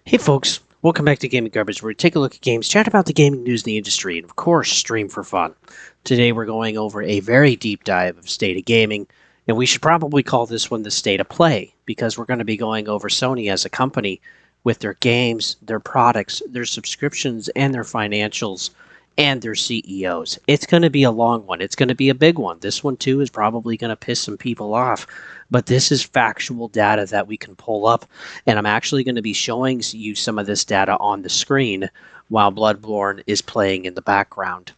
Hey folks, welcome back to Gaming Garbage, where we take a look at games, chat about the gaming news in the industry, and of course, stream for fun. Today we're going over a very deep dive of State of Gaming, and we should probably call this one the State of Play, because we're going to be going over Sony as a company with their games, their products, their subscriptions, and their financials, and their CEOs. It's going to be a long one. It's going to be a big one. This one, too, is probably going to piss some people off, but this is factual data that we can pull up, and I'm actually going to be showing you some of this data on the screen while Bloodborne is playing in the background.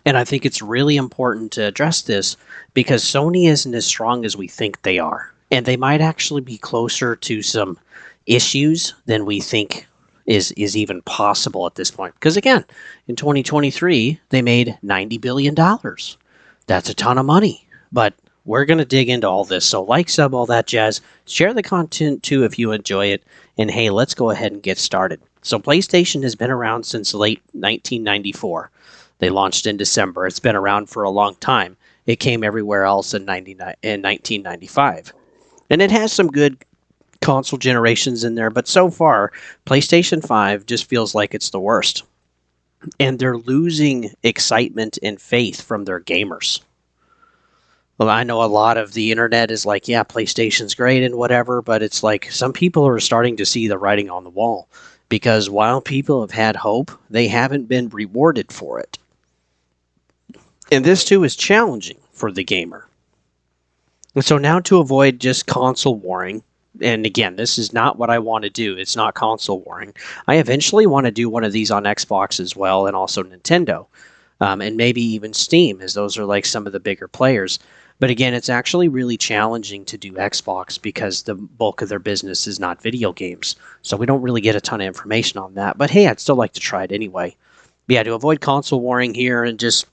And I think it's really important to address this because Sony isn't as strong as we think they are. And they might actually be closer to some issues than we think is even possible at this point. Because again, in 2023, they made $90 billion. That's a ton of money. But we're going to dig into all this. So like, sub, all that jazz. Share the content too if you enjoy it. And hey, let's go ahead and get started. So PlayStation has been around since late 1994. They launched in December. It's been around for a long time. It came everywhere else in 1995. And it has some good console generations in there, but so far, PlayStation 5 just feels like it's the worst. And they're losing excitement and faith from their gamers. Well, I know a lot of the internet is like, yeah, PlayStation's great and whatever, but it's like some people are starting to see the writing on the wall. Because while people have had hope, they haven't been rewarded for it. And this too is challenging for the gamer. And so now to avoid just console warring, and again, this is not what I want to do. It's not console warring. I eventually want to do one of these on Xbox as well, and also Nintendo, and maybe even Steam, as those are like some of the bigger players. But again, it's actually really challenging to do Xbox because the bulk of their business is not video games. So we don't really get a ton of information on that. But hey, I'd still like to try it anyway. But yeah, to avoid console warring here and just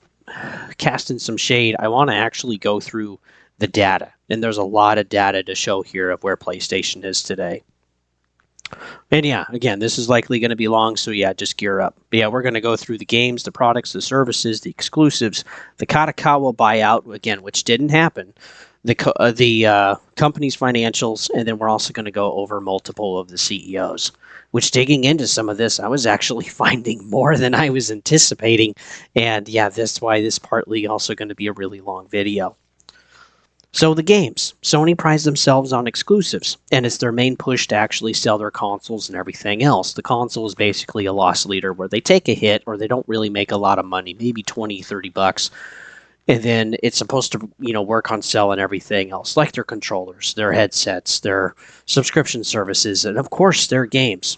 casting some shade, I want to actually go through the data. And there's a lot of data to show here of where PlayStation is today. And yeah, again, this is likely going to be long, so yeah, just gear up. But yeah, we're going to go through the games, the products, the services, the exclusives, the Kadokawa buyout, again, which didn't happen, the company's financials, and then we're also going to go over multiple of the CEOs. Which, digging into some of this, I was actually finding more than I was anticipating. And yeah, that's why this partly also going to be a really long video. So the games. Sony prides themselves on exclusives, and it's their main push to actually sell their consoles and everything else. The console is basically a loss leader where they take a hit or they don't really make a lot of money, maybe 20, 30 bucks. And then it's supposed to, work on selling everything else, like their controllers, their headsets, their subscription services, and of course their games.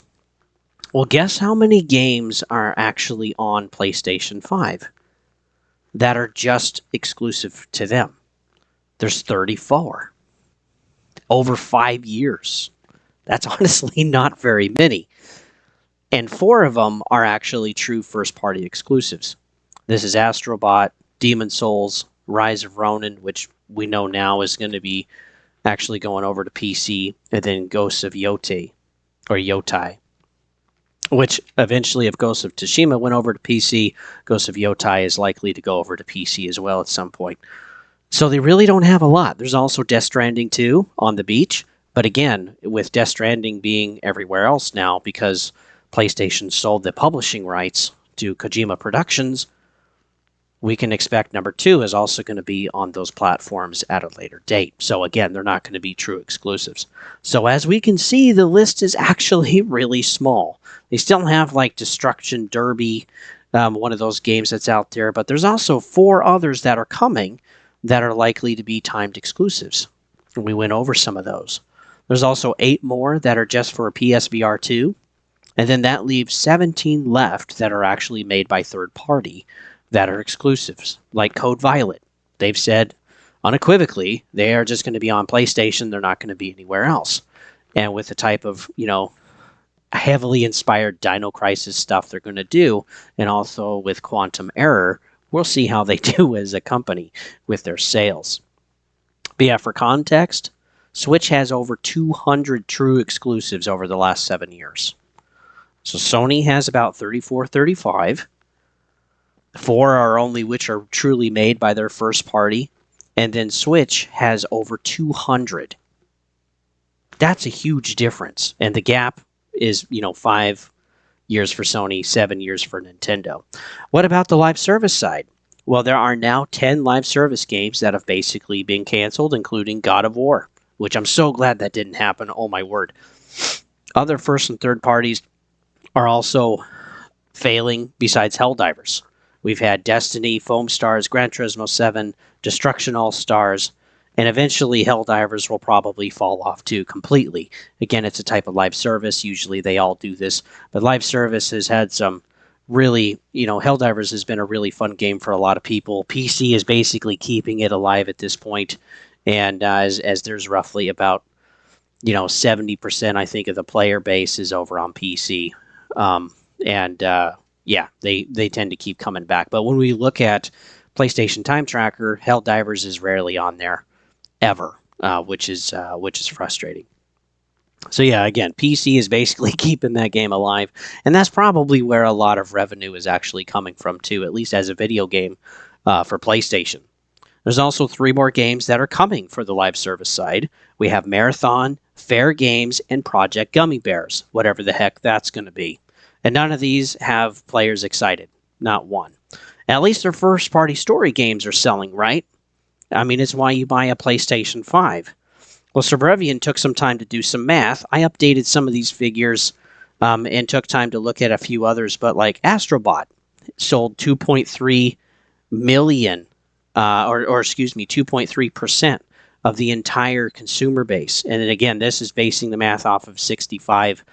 Well, guess how many games are actually on PlayStation 5 that are just exclusive to them? There's 34 over 5 years. That's honestly not very many. And 4 of them are actually true first-party exclusives. This is Astrobot, Demon Souls, Rise of Ronin, which we know now is going to be actually going over to PC, and then Ghosts of Yotai, which eventually, if Ghosts of Tsushima went over to PC, Ghosts of Yotai is likely to go over to PC as well at some point. So they really don't have a lot. There's also Death Stranding 2 on the beach. But again, with Death Stranding being everywhere else now because PlayStation sold the publishing rights to Kojima Productions, we can expect number 2 is also going to be on those platforms at a later date. So again, they're not going to be true exclusives. So as we can see, the list is actually really small. They still have like Destruction Derby, one of those games that's out there. But there's also 4 others that are coming that are likely to be timed exclusives. And we went over some of those. There's also 8 more that are just for PSVR 2. And then that leaves 17 left that are actually made by third party that are exclusives, like Code Violet. They've said unequivocally they are just going to be on PlayStation. They're not going to be anywhere else. And with the type of, heavily inspired Dino Crisis stuff they're going to do, and also with Quantum Error, we'll see how they do as a company with their sales. But yeah, for context, Switch has over 200 true exclusives over the last 7 years. So Sony has about 34, 35. 4 are only which are truly made by their first party. And then Switch has over 200. That's a huge difference. And the gap is 5 years for Sony, 7 years for Nintendo. What about the live service side? Well, there are now 10 live service games that have basically been canceled, including God of War, which I'm so glad that didn't happen. Oh my word. Other first and third parties are also failing besides Helldivers. We've had Destiny, Foam Stars, Gran Turismo 7, Destruction All Stars, and eventually Helldivers will probably fall off too completely. Again, it's a type of live service. Usually they all do this, but live service has had some really, Helldivers has been a really fun game for a lot of people. PC is basically keeping it alive at this point, and as there's roughly about 70%, I think, of the player base is over on PC. Yeah, they tend to keep coming back. But when we look at PlayStation Time Tracker, Helldivers is rarely on there ever, which is frustrating. So yeah, again, PC is basically keeping that game alive, and that's probably where a lot of revenue is actually coming from too, at least as a video game for PlayStation. There's also 3 more games that are coming for the live service side. We have Marathon, Fair Games, and Project Gummy Bears, whatever the heck that's going to be. And none of these have players excited. Not one. At least their first-party story games are selling, right? I mean, it's why you buy a PlayStation 5. Well, Suburbian took some time to do some math. I updated some of these figures and took time to look at a few others, but like Astrobot sold 2.3 million, or excuse me, 2.3% of the entire consumer base. And then again, this is basing the math off of 65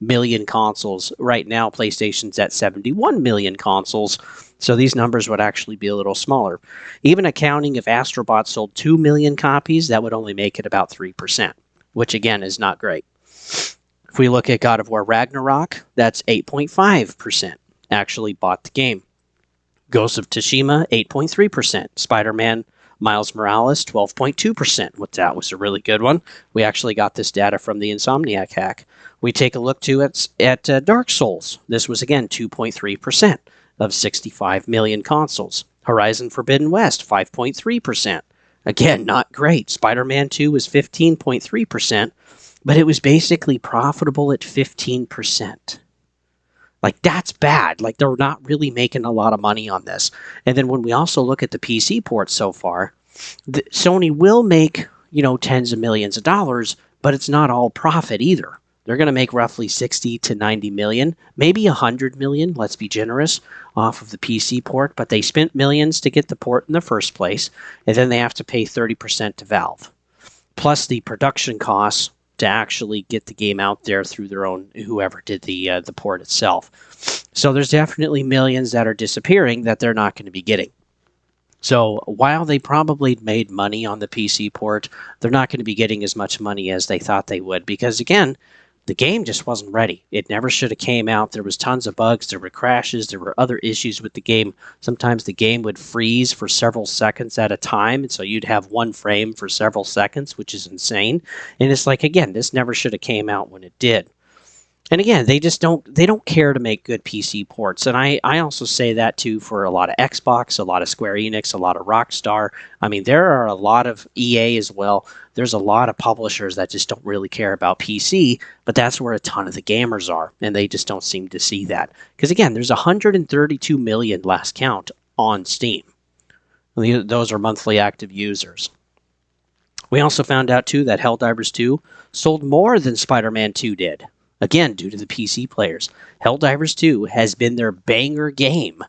million consoles. Right now, PlayStation's at 71 million consoles, so these numbers would actually be a little smaller. Even accounting if Astrobot sold 2 million copies, that would only make it about 3%, which again is not great. If we look at God of War Ragnarok, that's 8.5% actually bought the game. Ghost of Tsushima, 8.3%. Spider-Man Miles Morales, 12.2%. What that was a really good one. We actually got this data from the Insomniac hack. We take a look too at Dark Souls. This was again 2.3% of 65 million consoles. Horizon Forbidden West, 5.3%. Again, not great. Spider-Man 2 was 15.3%, but it was basically profitable at 15%. Like, that's bad. Like, they're not really making a lot of money on this. And then when we also look at the PC ports so far, Sony will make, tens of millions of dollars, but it's not all profit either. They're going to make roughly 60 to 90 million, maybe 100 million, let's be generous, off of the PC port, but they spent millions to get the port in the first place, and then they have to pay 30% to Valve, plus the production costs to actually get the game out there through their own, whoever did the port itself. So there's definitely millions that are disappearing that they're not going to be getting. So while they probably made money on the PC port, they're not going to be getting as much money as they thought they would, because again, the game just wasn't ready. It never should have came out. There was tons of bugs. There were crashes. There were other issues with the game. Sometimes the game would freeze for several seconds at a time, and so you'd have one frame for several seconds, which is insane. And it's like, again, this never should have came out when it did. And again, they don't care to make good PC ports. And I also say that too for a lot of Xbox, a lot of Square Enix, a lot of Rockstar. I mean, there are a lot of EA as well. There's a lot of publishers that just don't really care about PC, but that's where a ton of the gamers are, and they just don't seem to see that. Because again, there's 132 million last count on Steam. Those are monthly active users. We also found out too that Helldivers 2 sold more than Spider-Man 2 did. Again, due to the PC players. Helldivers 2 has been their banger game,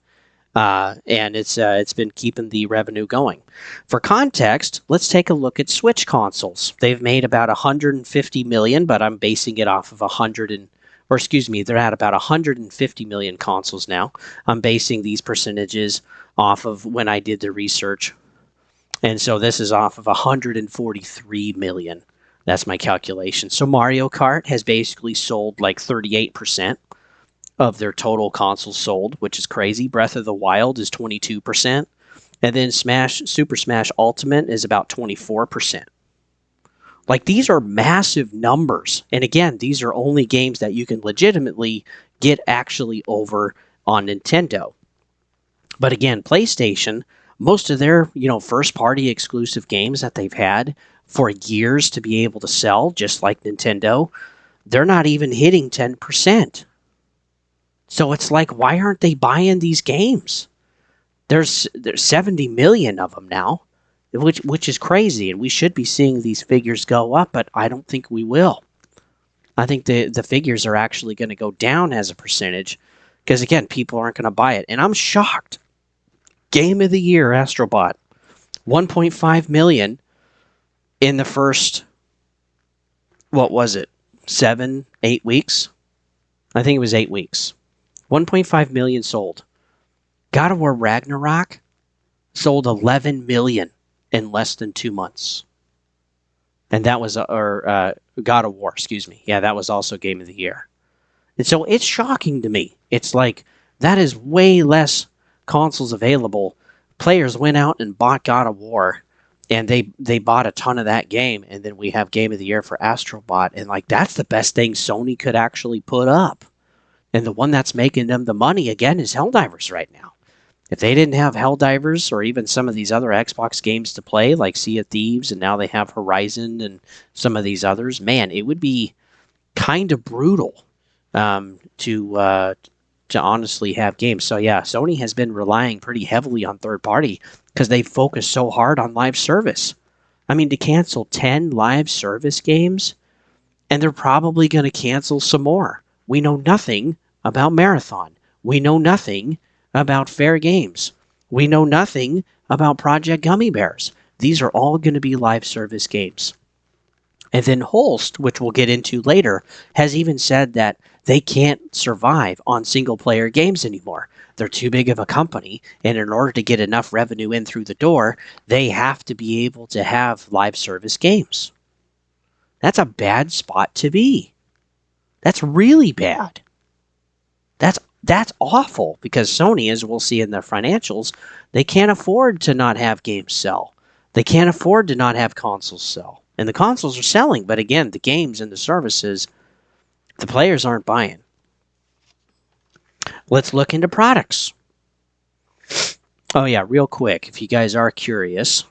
and it's been keeping the revenue going. For context, let's take a look at Switch consoles. They've made about 150 million, but I'm basing it off of they're at about 150 million consoles now. I'm basing these percentages off of when I did the research, and so this is off of 143 million. That's my calculation. So Mario Kart has basically sold like 38% of their total consoles sold, which is crazy. Breath of the Wild is 22%. And then Super Smash Ultimate is about 24%. Like, these are massive numbers. And again, these are only games that you can legitimately get actually over on Nintendo. But again, PlayStation, most of their, first-party exclusive games that they've had for years to be able to sell, just like Nintendo, they're not even hitting 10%. So it's like, why aren't they buying these games? There's 70 million of them now, which is crazy, and we should be seeing these figures go up, but I don't think we will. I think the figures are actually going to go down as a percentage because, again, people aren't going to buy it. And I'm shocked. Game of the Year, Astrobot, 1.5 million in the first, what was it, 7, 8 weeks? I think it was 8 weeks. 1.5 million sold. God of War Ragnarok sold 11 million in less than 2 months. And that was, God of War, excuse me. Yeah, that was also Game of the Year. And so it's shocking to me. It's like, that is way less consoles available. Players went out and bought God of War, and they bought a ton of that game, and then we have Game of the Year for Astrobot, and like, that's the best thing Sony could actually put up. And the one that's making them the money, again, is Helldivers right now. If they didn't have Helldivers or even some of these other Xbox games to play, like Sea of Thieves, and now they have Horizon and some of these others, man, it would be kind of brutal to honestly have games. So yeah, Sony has been relying pretty heavily on third party because they focus so hard on live service. I mean, to cancel 10 live service games, and they're probably going to cancel some more. We know nothing about Marathon. We know nothing about Fair Games. We know nothing about Project Gummy Bears. These are all going to be live service games. And then Holst, which we'll get into later, has even said that they can't survive on single-player games anymore. They're too big of a company, and in order to get enough revenue in through the door, they have to be able to have live service games. That's a bad spot to be. That's really bad. That's awful, because Sony, as we'll see in their financials, they can't afford to not have games sell. They can't afford to not have consoles sell. And the consoles are selling, but again, the games and the services, the players aren't buying. Let's look into products. Oh yeah, real quick, if you guys are curious.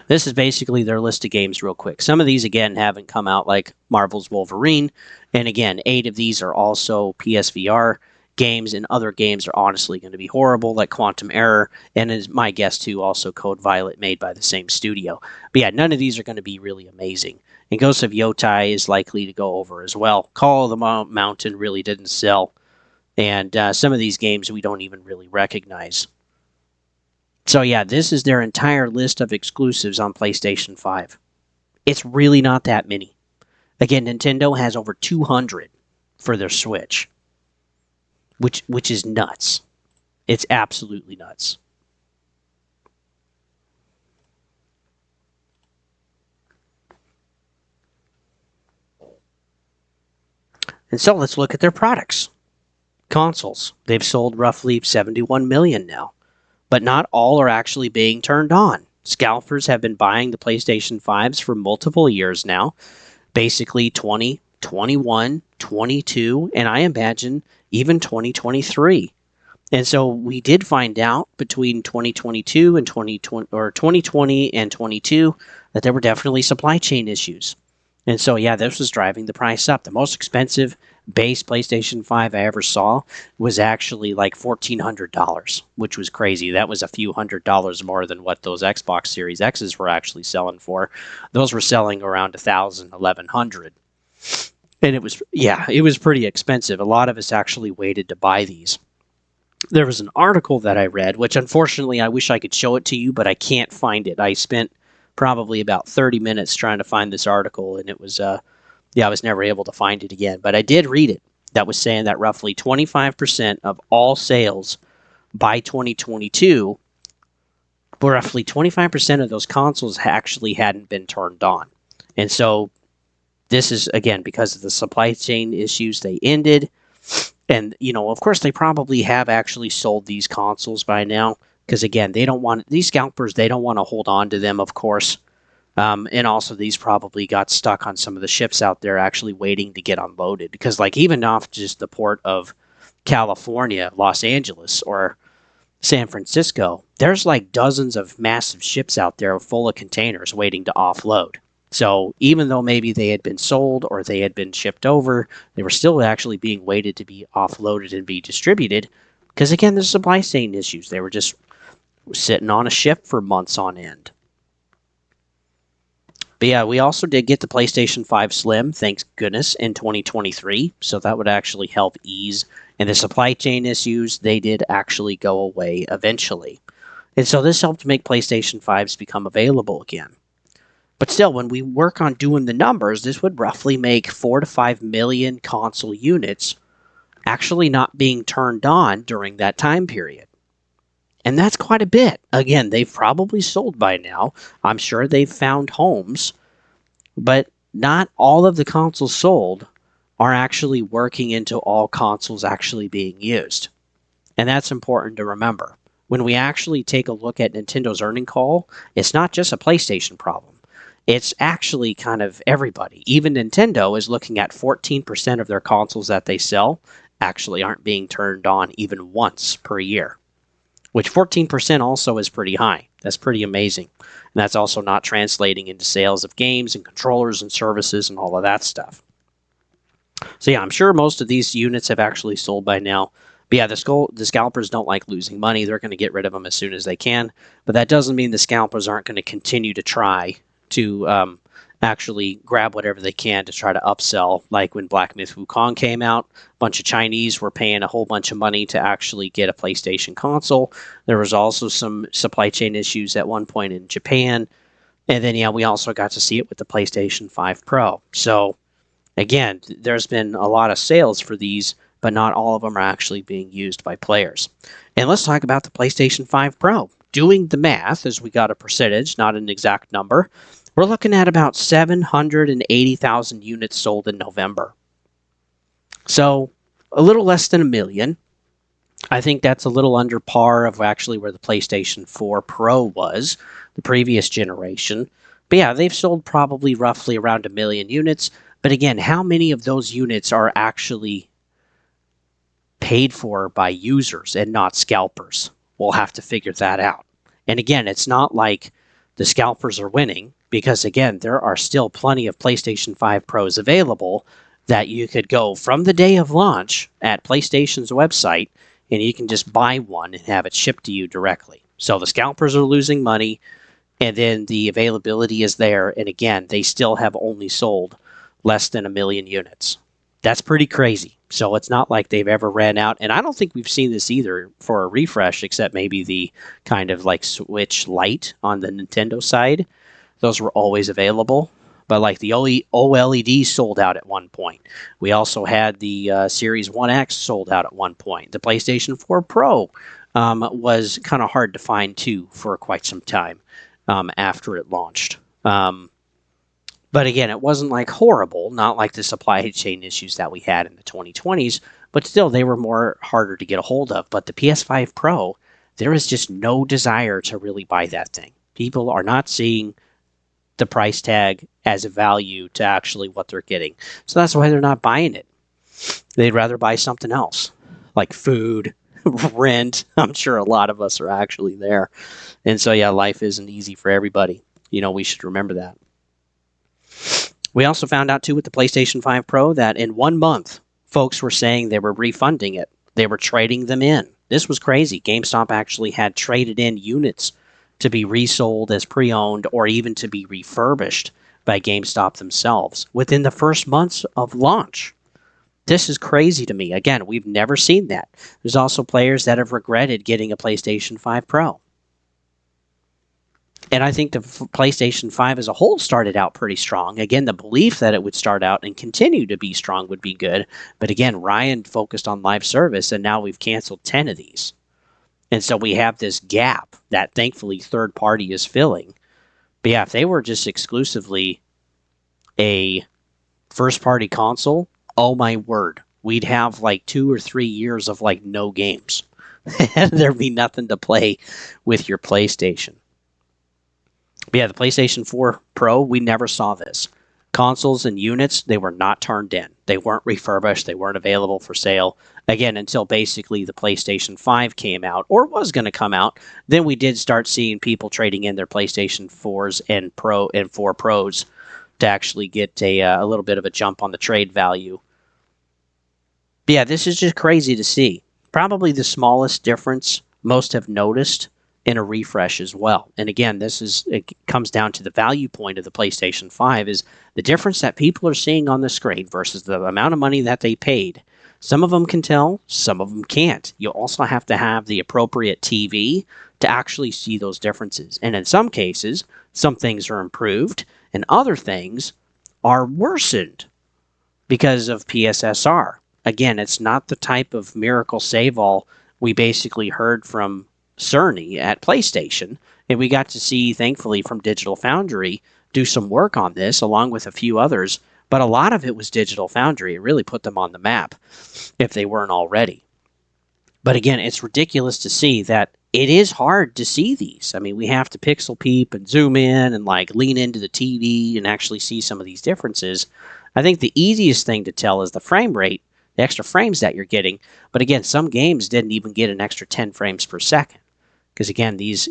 This is basically their list of games real quick. Some of these, again, haven't come out, like Marvel's Wolverine. And again, 8 of these are also PSVR games, and other games are honestly going to be horrible, like Quantum Error, and is my guess too, also Code Violet, made by the same studio. But yeah, none of these are going to be really amazing. And Ghost of Yotai is likely to go over as well. Call of the Mountain really didn't sell. And some of these games we don't even really recognize. So yeah, this is their entire list of exclusives on PlayStation 5. It's really not that many. Again, Nintendo has over 200 for their Switch, which is nuts. It's absolutely nuts. And so let's look at their products. Consoles. They've sold roughly 71 million now. But not all are actually being turned on. Scalpers have been buying the PlayStation 5s for multiple years now. Basically 20, 21, 22, and I imagine even 2023. And so we did find out between 2022 and 2020, or 2020 and 22, that there were definitely supply chain issues. And so, yeah, this was driving the price up. The most expensive base PlayStation 5 I ever saw was actually like $1,400, which was crazy. That was a few $100s more than what those Xbox Series X's were actually selling for. Those were selling around $1,000, $1,100. And it was pretty expensive. A lot of us actually waited to buy these. There was an article that I read, which unfortunately I wish I could show it to you, but I can't find it. I spent probably about 30 minutes trying to find this article, and it was, I was never able to find it again. But I did read it. That was saying that roughly 25% of all sales by 2022, roughly 25% of those consoles actually hadn't been turned on. And so this is, again, because of the supply chain issues they ended. And, of course, they probably have actually sold these consoles by now. Because, again, these scalpers, they don't want to hold on to them, of course. And also, these probably got stuck on some of the ships out there actually waiting to get unloaded. Because, like, even off just the port of California, Los Angeles, or San Francisco, there's like dozens of massive ships out there full of containers waiting to offload. So even though maybe they had been sold or they had been shipped over, they were still actually being waited to be offloaded and be distributed. Because again, there's supply chain issues. They were just sitting on a ship for months on end. But yeah, we also did get the PlayStation 5 Slim, thanks goodness, in 2023. So that would actually help ease. And the supply chain issues, they did actually go away eventually. And so this helped make PlayStation 5s become available again. But still, when we work on doing the numbers, this would roughly make 4 to 5 million console units actually not being turned on during that time period. And that's quite a bit. Again, they've probably sold by now. I'm sure they've found homes. But not all of the consoles sold are actually working into all consoles actually being used. And that's important to remember. When we actually take a look at Nintendo's earning call, it's not just a PlayStation problem. It's actually kind of everybody. Even Nintendo is looking at 14% of their consoles that they sell actually aren't being turned on even once per year, which 14% also is pretty high. That's pretty amazing. And that's also not translating into sales of games and controllers and services and all of that stuff. So yeah, I'm sure most of these units have actually sold by now. But yeah, the scalpers don't like losing money. They're going to get rid of them as soon as they can. But that doesn't mean the scalpers aren't going to continue to try to actually grab whatever they can to try to upsell. Like when Black Myth Wukong came out, a bunch of Chinese were paying a whole bunch of money to actually get a PlayStation console. There was also some supply chain issues at one point in Japan. And then, yeah, we also got to see it with the PlayStation 5 Pro. So, again, there's been a lot of sales for these, but not all of them are actually being used by players. And let's talk about the PlayStation 5 Pro. Doing the math, as we got a percentage, not an exact number, we're looking at about 780,000 units sold in November. So a little less than a million. I think that's a little under par of actually where the PlayStation 4 Pro was, the previous generation. But yeah, they've sold probably roughly around 1 million units. But again, how many of those units are actually paid for by users and not scalpers? We'll have to figure that out. And again, it's not like the scalpers are winning, because again, there are still plenty of PlayStation 5 Pros available that you could go from the day of launch at PlayStation's website and you can just buy one and have it shipped to you directly. So the scalpers are losing money, and then the availability is there. And again, they still have only sold less than 1 million units. That's pretty crazy. So it's not like they've ever ran out. And I don't think we've seen this either for a refresh, except maybe the kind of like Switch Lite on the Nintendo side. Those were always available. But like the OLED sold out at one point. We also had the Series 1X sold out at one point. The PlayStation 4 Pro was kind of hard to find too for quite some time after it launched. But again, it wasn't like horrible, not like the supply chain issues that we had in the 2020s, but still they were more harder to get a hold of. But the PS5 Pro, there is just no desire to really buy that thing. People are not seeing the price tag as a value to actually what they're getting. So that's why they're not buying it. They'd rather buy something else, like food, rent. I'm sure a lot of us are actually there. And so, yeah, life isn't easy for everybody. You know, we should remember that. We also found out, too, with the PlayStation 5 Pro that in 1 month, folks were saying they were refunding it. They were trading them in. This was crazy. GameStop actually had traded in units to be resold as pre-owned or even to be refurbished by GameStop themselves within the first months of launch. This is crazy to me. Again, we've never seen that. There's also players that have regretted getting a PlayStation 5 Pro. And I think the PlayStation 5 as a whole started out pretty strong. Again, the belief that it would start out and continue to be strong would be good. But again, Ryan focused on live service, and now we've canceled 10 of these. And so we have this gap that thankfully third party is filling. But yeah, if they were just exclusively a first party console, oh my word, we'd have like 2 or 3 years of like no games. There'd be nothing to play with your PlayStation. But yeah, the PlayStation 4 Pro, we never saw this. consoles and units, they were not turned in. They weren't refurbished. They weren't available for sale. Again, until basically the PlayStation 5 came out, or was going to come out, then we did start seeing people trading in their PlayStation 4s and 4 Pros to actually get a little bit of a jump on the trade value. But yeah, this is just crazy to see. Probably the smallest difference most have noticed in a refresh as well. And again, it comes down to the value point of the PlayStation 5 is the difference that people are seeing on the screen versus the amount of money that they paid. Some of them can tell, some of them can't. You also have to have the appropriate TV to actually see those differences. And in some cases, some things are improved and other things are worsened because of PSSR. Again, it's not the type of miracle save-all we basically heard from Sony at PlayStation, and we got to see, thankfully, from Digital Foundry do some work on this, along with a few others, but a lot of it was Digital Foundry. It really put them on the map, if they weren't already. But again, it's ridiculous to see that it is hard to see these. I mean, we have to pixel peep and zoom in and lean into the TV and actually see some of these differences. I think the easiest thing to tell is the frame rate, the extra frames that you're getting. But again, some games didn't even get an extra 10 frames per second. Because again, these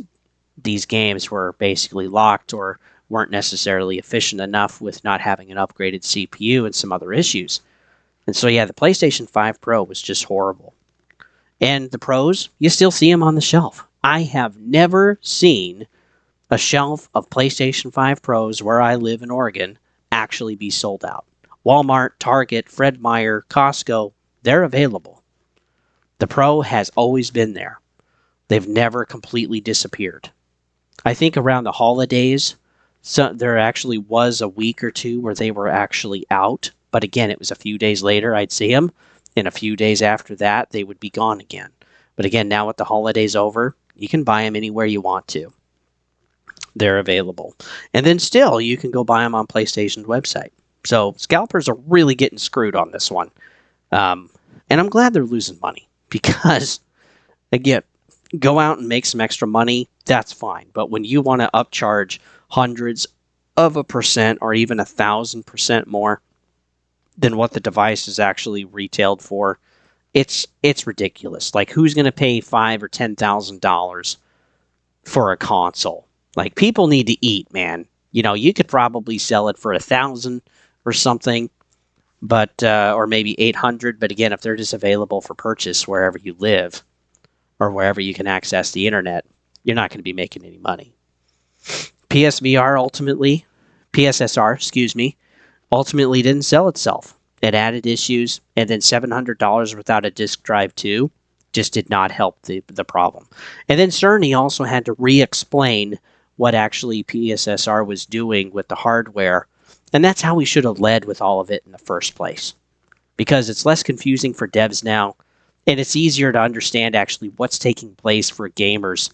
games were basically locked or weren't necessarily efficient enough with not having an upgraded CPU and some other issues. And so yeah, the PlayStation 5 Pro was just horrible. And the Pros, you still see them on the shelf. I have never seen a shelf of PlayStation 5 Pros where I live in Oregon actually be sold out. Walmart, Target, Fred Meyer, Costco, they're available. The Pro has always been there. They've never completely disappeared. I think around the holidays, there actually was a week or two where they were actually out. But again, it was a few days later I'd see them. And a few days after that, they would be gone again. But again, now with the holidays over, you can buy them anywhere you want to. They're available. And then still, you can go buy them on PlayStation's website. So scalpers are really getting screwed on this one. And I'm glad they're losing money. Because, again, go out and make some extra money, that's fine. But when you want to upcharge hundreds of a percent or even 1,000% more than what the device is actually retailed for, it's ridiculous. Like, who's going to pay $5,000 or $10,000 for a console? Like, people need to eat, man. You know, you could probably sell it for $1,000 or something, but or maybe $800. But again, if they're just available for purchase wherever you live or wherever you can access the internet, you're not going to be making any money. PSSR, ultimately didn't sell itself. It added issues, and then $700 without a disk drive too just did not help the problem. And then Sony also had to re-explain what actually PSSR was doing with the hardware, and that's how we should have led with all of it in the first place. Because it's less confusing for devs now, and it's easier to understand actually what's taking place for gamers,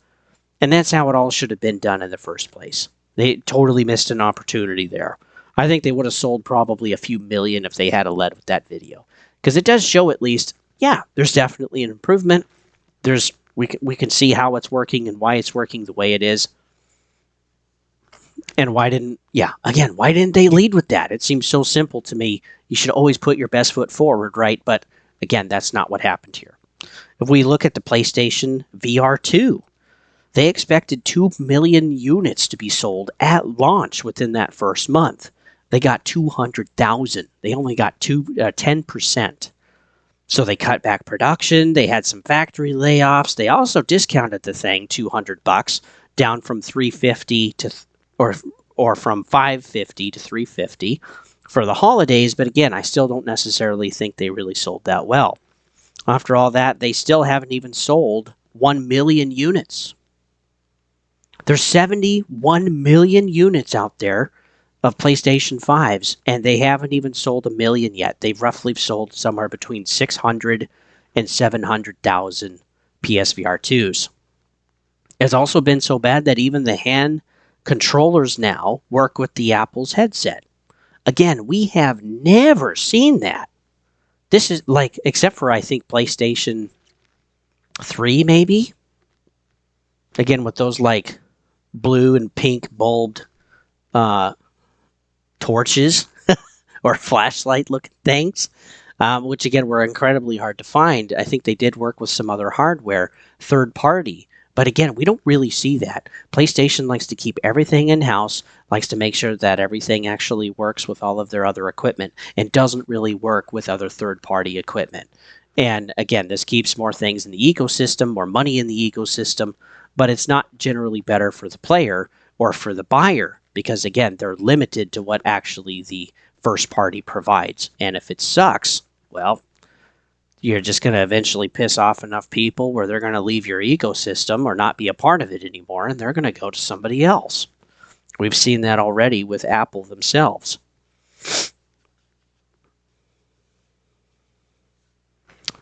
and that's how it all should have been done in the first place. They totally missed an opportunity there. I think they would have sold probably a few million if they had led with that video. Because it does show at least, yeah, there's definitely an improvement. We can see how it's working and why it's working the way it is. And why didn't they lead with that? It seems so simple to me. You should always put your best foot forward, right? But again, that's not what happened here. If we look at the PlayStation VR 2, they expected 2 million units to be sold at launch within that first month. They got 200,000. They only got 10%. So they cut back production. They had some factory layoffs. They also discounted the thing $200 down from $350 to or from $550 to $350 for the holidays. But again, I still don't necessarily think they really sold that well. After all that, they still haven't even sold 1 million units. There's 71 million units out there of PlayStation 5s, and they haven't even sold 1 million yet. They've roughly sold somewhere between 600 and 700,000 PSVR 2s. It's also been so bad that even the hand controllers now work with the Apple's headset. Again, we have never seen that. This is like, except for I think PlayStation 3 maybe? Again, with those like blue and pink bulbed torches. or flashlight looking things, which again were incredibly hard to find. I think they did work with some other hardware, third party. But again, we don't really see that. PlayStation likes to keep everything in-house, likes to make sure that everything actually works with all of their other equipment, and doesn't really work with other third-party equipment. And again, this keeps more things in the ecosystem, more money in the ecosystem, but it's not generally better for the player or for the buyer because, again, they're limited to what actually the first party provides. And if it sucks, well, you're just going to eventually piss off enough people where they're going to leave your ecosystem or not be a part of it anymore, and they're going to go to somebody else. We've seen that already with Apple themselves.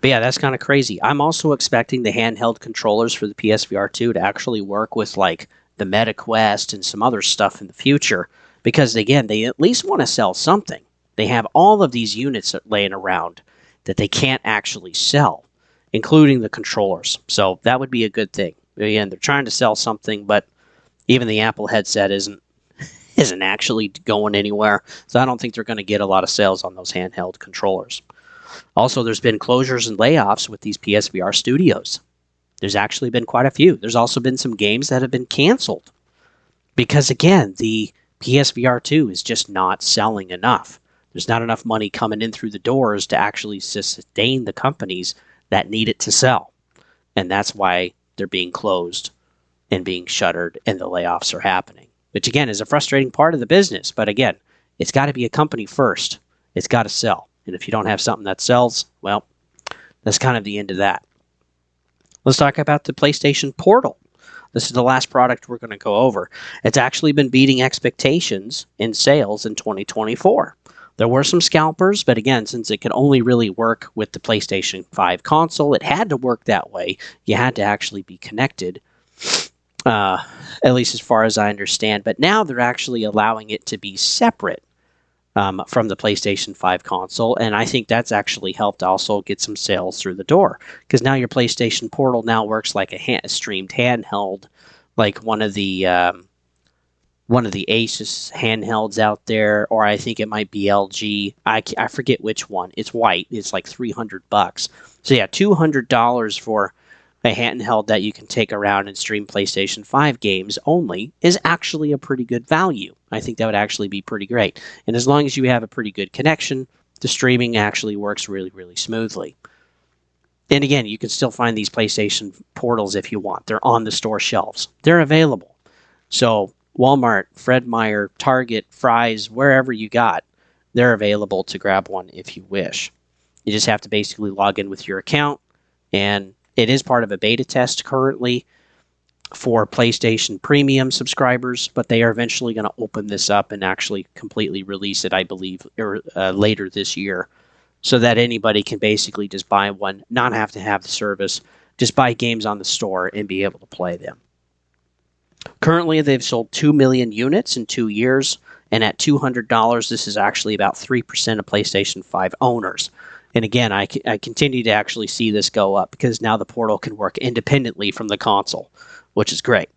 But yeah, that's kind of crazy. I'm also expecting the handheld controllers for the PSVR 2 to actually work with like the Meta Quest and some other stuff in the future because, again, they at least want to sell something. They have all of these units laying around that they can't actually sell, including the controllers. So that would be a good thing. Again, they're trying to sell something, but even the Apple headset isn't actually going anywhere. So I don't think they're going to get a lot of sales on those handheld controllers. Also, there's been closures and layoffs with these PSVR studios. There's actually been quite a few. There's also been some games that have been canceled because, again, the PSVR 2 is just not selling enough. There's not enough money coming in through the doors to actually sustain the companies that need it to sell. And that's why they're being closed and being shuttered and the layoffs are happening, which, again, is a frustrating part of the business. But, again, it's got to be a company first. It's got to sell. And if you don't have something that sells, well, that's kind of the end of that. Let's talk about the PlayStation Portal. This is the last product we're going to go over. It's actually been beating expectations in sales in 2024. There were some scalpers, but again, since it could only really work with the PlayStation 5 console, it had to work that way. You had to actually be connected, at least as far as I understand. But now they're actually allowing it to be separate from the PlayStation 5 console, and I think that's actually helped also get some sales through the door, because now your PlayStation Portal now works like a streamed handheld, like one of the Asus handhelds out there, or I think it might be LG. I forget which one. It's white. It's like $300. So yeah, $200 for a handheld that you can take around and stream PlayStation 5 games only is actually a pretty good value. I think that would actually be pretty great. And as long as you have a pretty good connection, the streaming actually works really, really smoothly. And again, you can still find these PlayStation Portals if you want. They're on the store shelves. They're available. So Walmart, Fred Meyer, Target, Fry's, wherever you got, they're available to grab one if you wish. You just have to basically log in with your account, and it is part of a beta test currently for PlayStation Premium subscribers, but they are eventually going to open this up and actually completely release it, I believe, later this year, so that anybody can basically just buy one, not have to have the service, just buy games on the store and be able to play them. Currently, they've sold 2 million units in 2 years, and at $200, this is actually about 3% of PlayStation 5 owners. And again, I continue to actually see this go up because now the Portal can work independently from the console, which is great.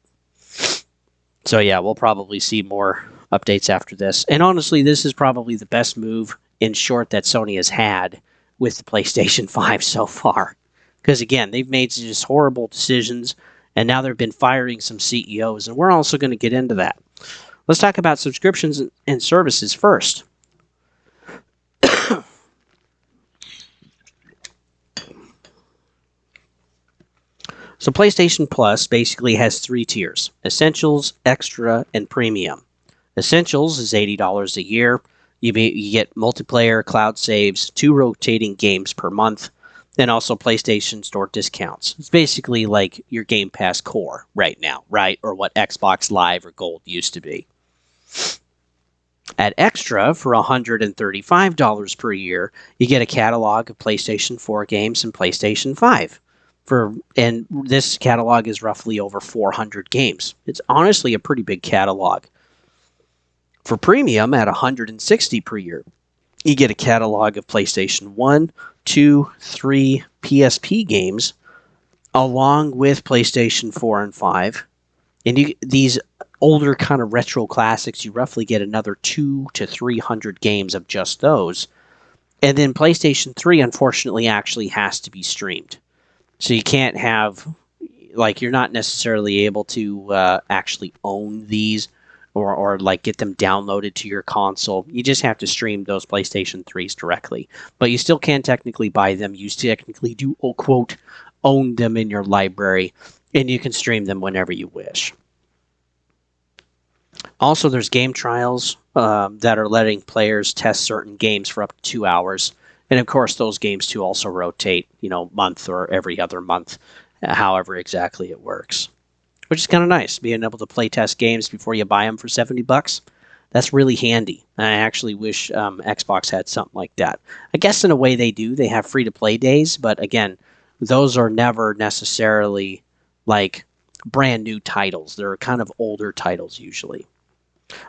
So yeah, we'll probably see more updates after this. And honestly, this is probably the best move in short that Sony has had with the PlayStation 5 so far. Because again, they've made just horrible decisions, and now they've been firing some CEOs, and we're also going to get into that. Let's talk about subscriptions and services first. So PlayStation Plus basically has 3 tiers: Essentials, Extra, and Premium. Essentials is $80 a year. You get multiplayer, cloud saves, 2 rotating games per month, and also PlayStation Store discounts. It's basically like your Game Pass core right now, right? Or what Xbox Live or Gold used to be. At Extra, for $135 per year, you get a catalog of PlayStation 4 games and PlayStation 5. And this catalog is roughly over 400 games. It's honestly a pretty big catalog. For Premium, at $160 per year, you get a catalog of PlayStation 1, 2, 3 PSP games, along with PlayStation 4 and 5. And these older kind of retro classics, you roughly get another 200 to 300 games of just those. And then PlayStation 3, unfortunately, actually has to be streamed. So you can't have, like, you're not necessarily able to actually own these or like get them downloaded to your console. You just have to stream those PlayStation 3s directly. But you still can technically buy them. You technically do, quote, own them in your library, and you can stream them whenever you wish. Also, there's game trials that are letting players test certain games for up to 2 hours. And of course, those games too also rotate, month or every other month, however exactly it works. Which is kind of nice, being able to play test games before you buy them for $70. That's really handy. I actually wish Xbox had something like that. I guess in a way they do. They have free-to-play days, but again, those are never necessarily like brand new titles. They're kind of older titles usually.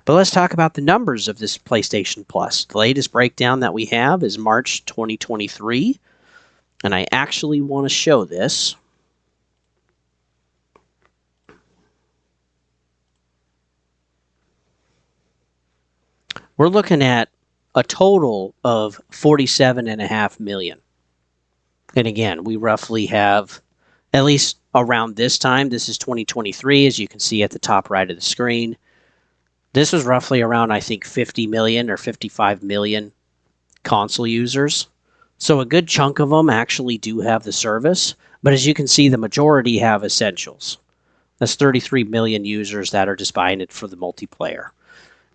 But let's talk about the numbers of this PlayStation Plus. The latest breakdown that we have is March 2023, and I actually want to show this. We're looking at a total of 47.5 million. And again, we roughly have, at least around this time, this is 2023, as you can see at the top right of the screen. This was roughly around, I think, 50 million or 55 million console users. So a good chunk of them actually do have the service. But as you can see, the majority have Essentials. That's 33 million users that are just buying it for the multiplayer.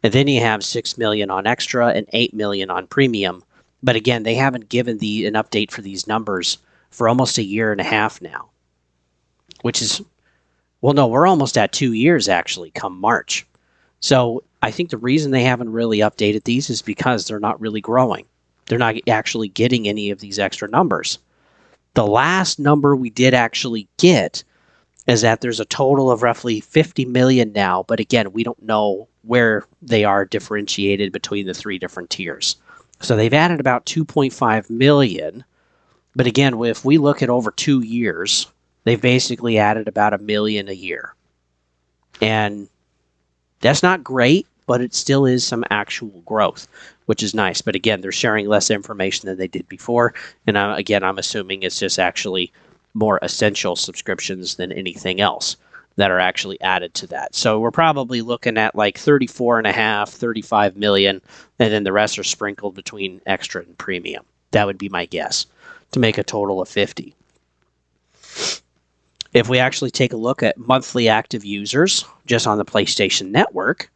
And then you have 6 million on Extra and 8 million on Premium. But again, they haven't given an update for these numbers for almost a year and a half now. Which is, well, no, we're almost at 2 years actually, come March. So I think the reason they haven't really updated these is because they're not really growing. They're not actually getting any of these extra numbers. The last number we did actually get is that there's a total of roughly 50 million now, but again, we don't know where they are differentiated between the three different tiers. So they've added about 2.5 million, but again, if we look at over 2 years, they've basically added about 1 million a year. And that's not great, but it still is some actual growth, which is nice. But again, they're sharing less information than they did before. And again, I'm assuming it's just actually more essential subscriptions than anything else that are actually added to that. So we're probably looking at like 34.5, 35 million, and then the rest are sprinkled between Extra and Premium. That would be my guess, to make a total of 50. If we actually take a look at monthly active users just on the PlayStation Network,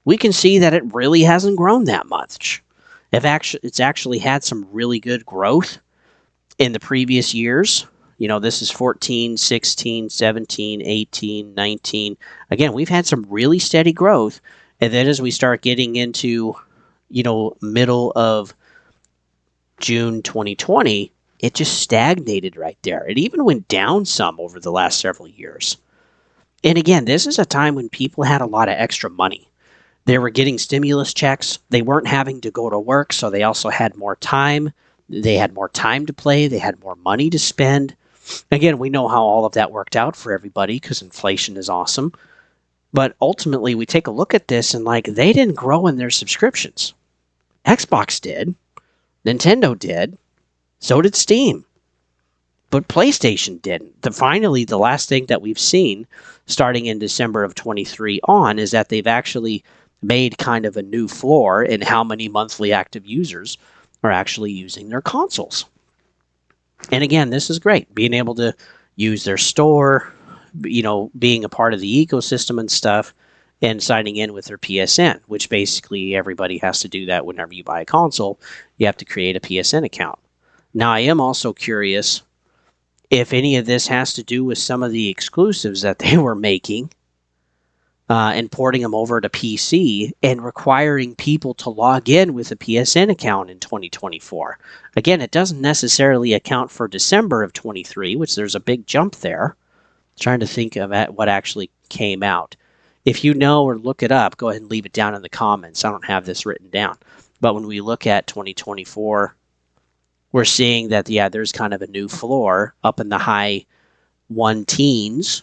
we can see that it really hasn't grown that much. It's actually had some really good growth in the previous years. This is 14, 16, 17, 18, 19. Again, we've had some really steady growth. And then as we start getting into, middle of June 2020, it just stagnated right there. It even went down some over the last several years. And again, this is a time when people had a lot of extra money. They were getting stimulus checks. They weren't having to go to work, so they also had more time. They had more time to play. They had more money to spend. Again, we know how all of that worked out for everybody because inflation is awesome. But ultimately, we take a look at this and they didn't grow in their subscriptions. Xbox did. Nintendo did. So did Steam. But PlayStation didn't. Finally, the last thing that we've seen starting in December of 23 on is that they've actually made kind of a new floor in how many monthly active users are actually using their consoles. And again, this is great. Being able to use their store, being a part of the ecosystem and stuff, and signing in with their PSN, which basically everybody has to do that whenever you buy a console. You have to create a PSN account. Now, I am also curious if any of this has to do with some of the exclusives that they were making and porting them over to PC and requiring people to log in with a PSN account in 2024. Again, it doesn't necessarily account for December of 23, which there's a big jump there. Trying to think of what actually came out. If you know or look it up, go ahead and leave it down in the comments. I don't have this written down. But when we look at 2024, we're seeing that, there's kind of a new floor up in the high 1 teens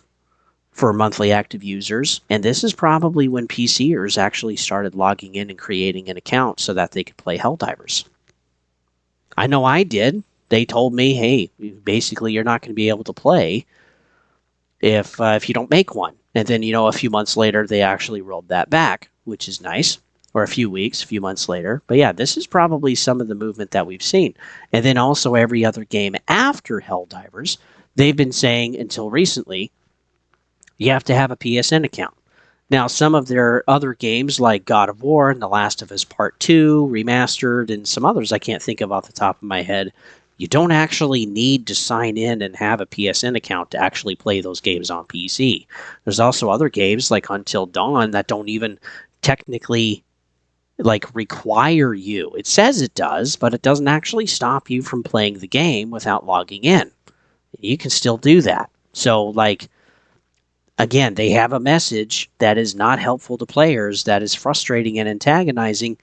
for monthly active users. And this is probably when PCers actually started logging in and creating an account so that they could play Helldivers. I know I did. They told me, hey, basically you're not going to be able to play if you don't make one. And then, a few months later, they actually rolled that back, which is nice. Or a few months later. But yeah, this is probably some of the movement that we've seen. And then also every other game after Helldivers, they've been saying until recently, you have to have a PSN account. Now, some of their other games like God of War and The Last of Us Part 2, Remastered, and some others I can't think of off the top of my head, you don't actually need to sign in and have a PSN account to actually play those games on PC. There's also other games like Until Dawn that don't even technically require you. It says it does, but it doesn't actually stop you from playing the game without logging in. You can still do that. So, again, they have a message that is not helpful to players, that is frustrating and antagonizing,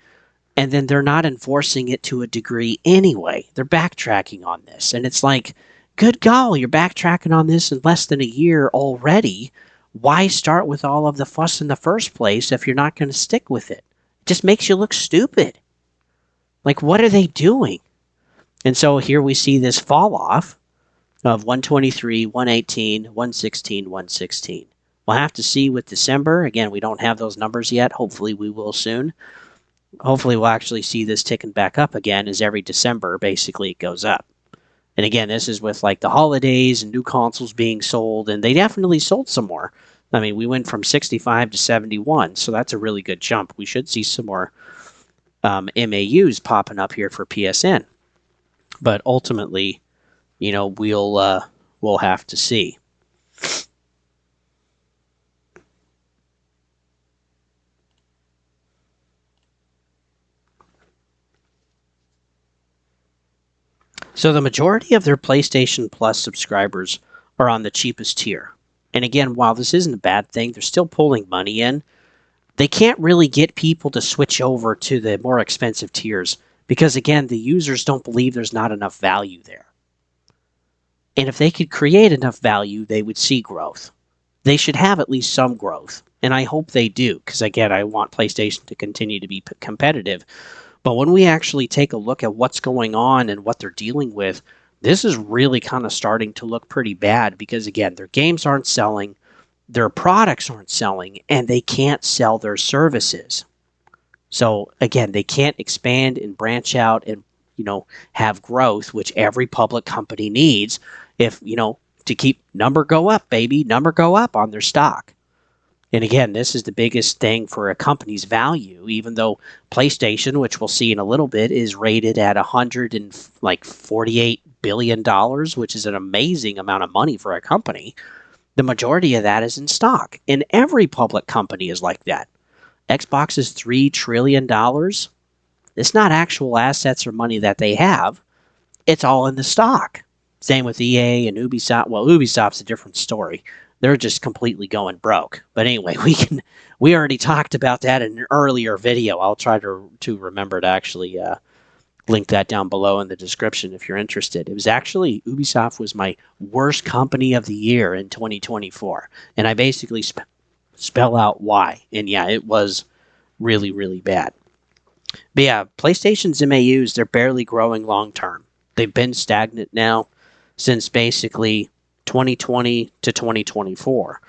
and then they're not enforcing it to a degree anyway. They're backtracking on this. And it's like, good golly, you're backtracking on this in less than a year already. Why start with all of the fuss in the first place if you're not going to stick with it? It just makes you look stupid. What are they doing? And so here we see this fall off of 123, 118, 116, 116. We'll have to see with December. Again, we don't have those numbers yet. Hopefully we will soon. Hopefully we'll actually see this ticking back up again as every December basically it goes up. And again, this is with the holidays and new consoles being sold, and they definitely sold some more. I mean, we went from 65 to 71, so that's a really good jump. We should see some more MAUs popping up here for PSN. But ultimately, we'll have to see. So the majority of their PlayStation Plus subscribers are on the cheapest tier. And again, while this isn't a bad thing, they're still pulling money in. They can't really get people to switch over to the more expensive tiers because, again, the users don't believe there's not enough value there. And if they could create enough value, they would see growth. They should have at least some growth. And I hope they do because, again, I want PlayStation to continue to be competitive. But when we actually take a look at what's going on and what they're dealing with, this is really kind of starting to look pretty bad because, again, their games aren't selling, their products aren't selling, and they can't sell their services. So, again, they can't expand and branch out and, have growth, which every public company needs if, to keep number go up, baby, number go up on their stock. And again, this is the biggest thing for a company's value, even though PlayStation, which we'll see in a little bit, is rated at $148 billion, which is an amazing amount of money for a company. The majority of that is in stock. And every public company is like that. Xbox is $3 trillion. It's not actual assets or money that they have. It's all in the stock. Same with EA and Ubisoft. Well, Ubisoft's a different story. They're just completely going broke. But anyway, we already talked about that in an earlier video. I'll try to remember to actually link that down below in the description if you're interested. It was actually, Ubisoft was my worst company of the year in 2024. And I basically spell out why. And yeah, it was really, really bad. But yeah, PlayStation's MAUs, they're barely growing long term. They've been stagnant now since basically 2020 to 2024.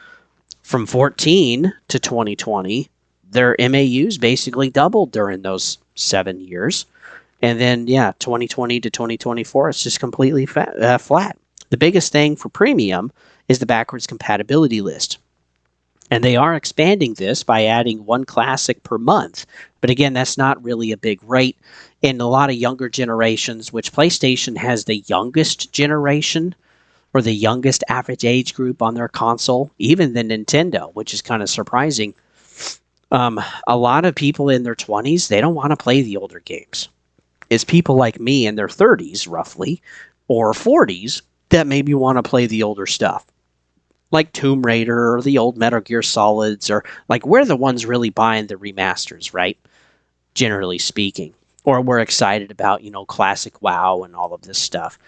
From 14 to 2020, their MAUs basically doubled during those 7 years. And then, 2020 to 2024, it's just completely flat. The biggest thing for premium is the backwards compatibility list. And they are expanding this by adding one classic per month. But again, that's not really a big rate. In a lot of younger generations, which PlayStation has the youngest generation, or the youngest average age group on their console, even than Nintendo, which is kind of surprising. A lot of people in their 20s, they don't want to play the older games. It's people like me in their 30s, roughly, or 40s, that maybe want to play the older stuff. Like Tomb Raider, or the old Metal Gear Solids, or we're the ones really buying the remasters, right? Generally speaking. Or we're excited about, classic WoW and all of this stuff.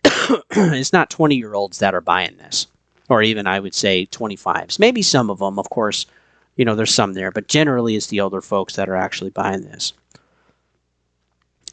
It's not 20-year-olds that are buying this. or even I would say 25s. Maybe some of them, of course, there's some there, but generally it's the older folks that are actually buying this.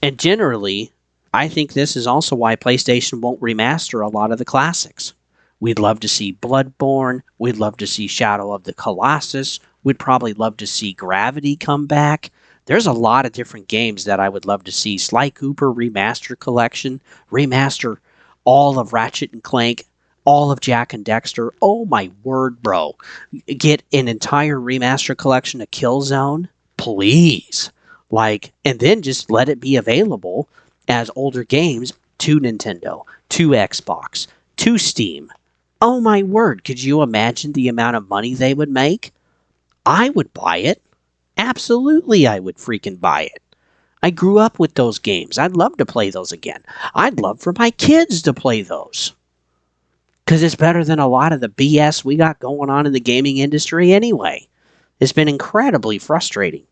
And generally, I think this is also why PlayStation won't remaster a lot of the classics. We'd love to see Bloodborne. We'd love to see Shadow of the Colossus. We'd probably love to see Gravity come back. There's a lot of different games that I would love to see. Sly Cooper Remaster Collection, remaster all of Ratchet and Clank, all of Jak and Dexter. Oh my word, bro. Get an entire remaster collection of Killzone, please. And then just let it be available as older games to Nintendo, to Xbox, to Steam. Oh my word, could you imagine the amount of money they would make? I would buy it. Absolutely, I would freaking buy it. I grew up with those games. I'd love to play those again. I'd love for my kids to play those. Because it's better than a lot of the BS we got going on in the gaming industry anyway. It's been incredibly frustrating.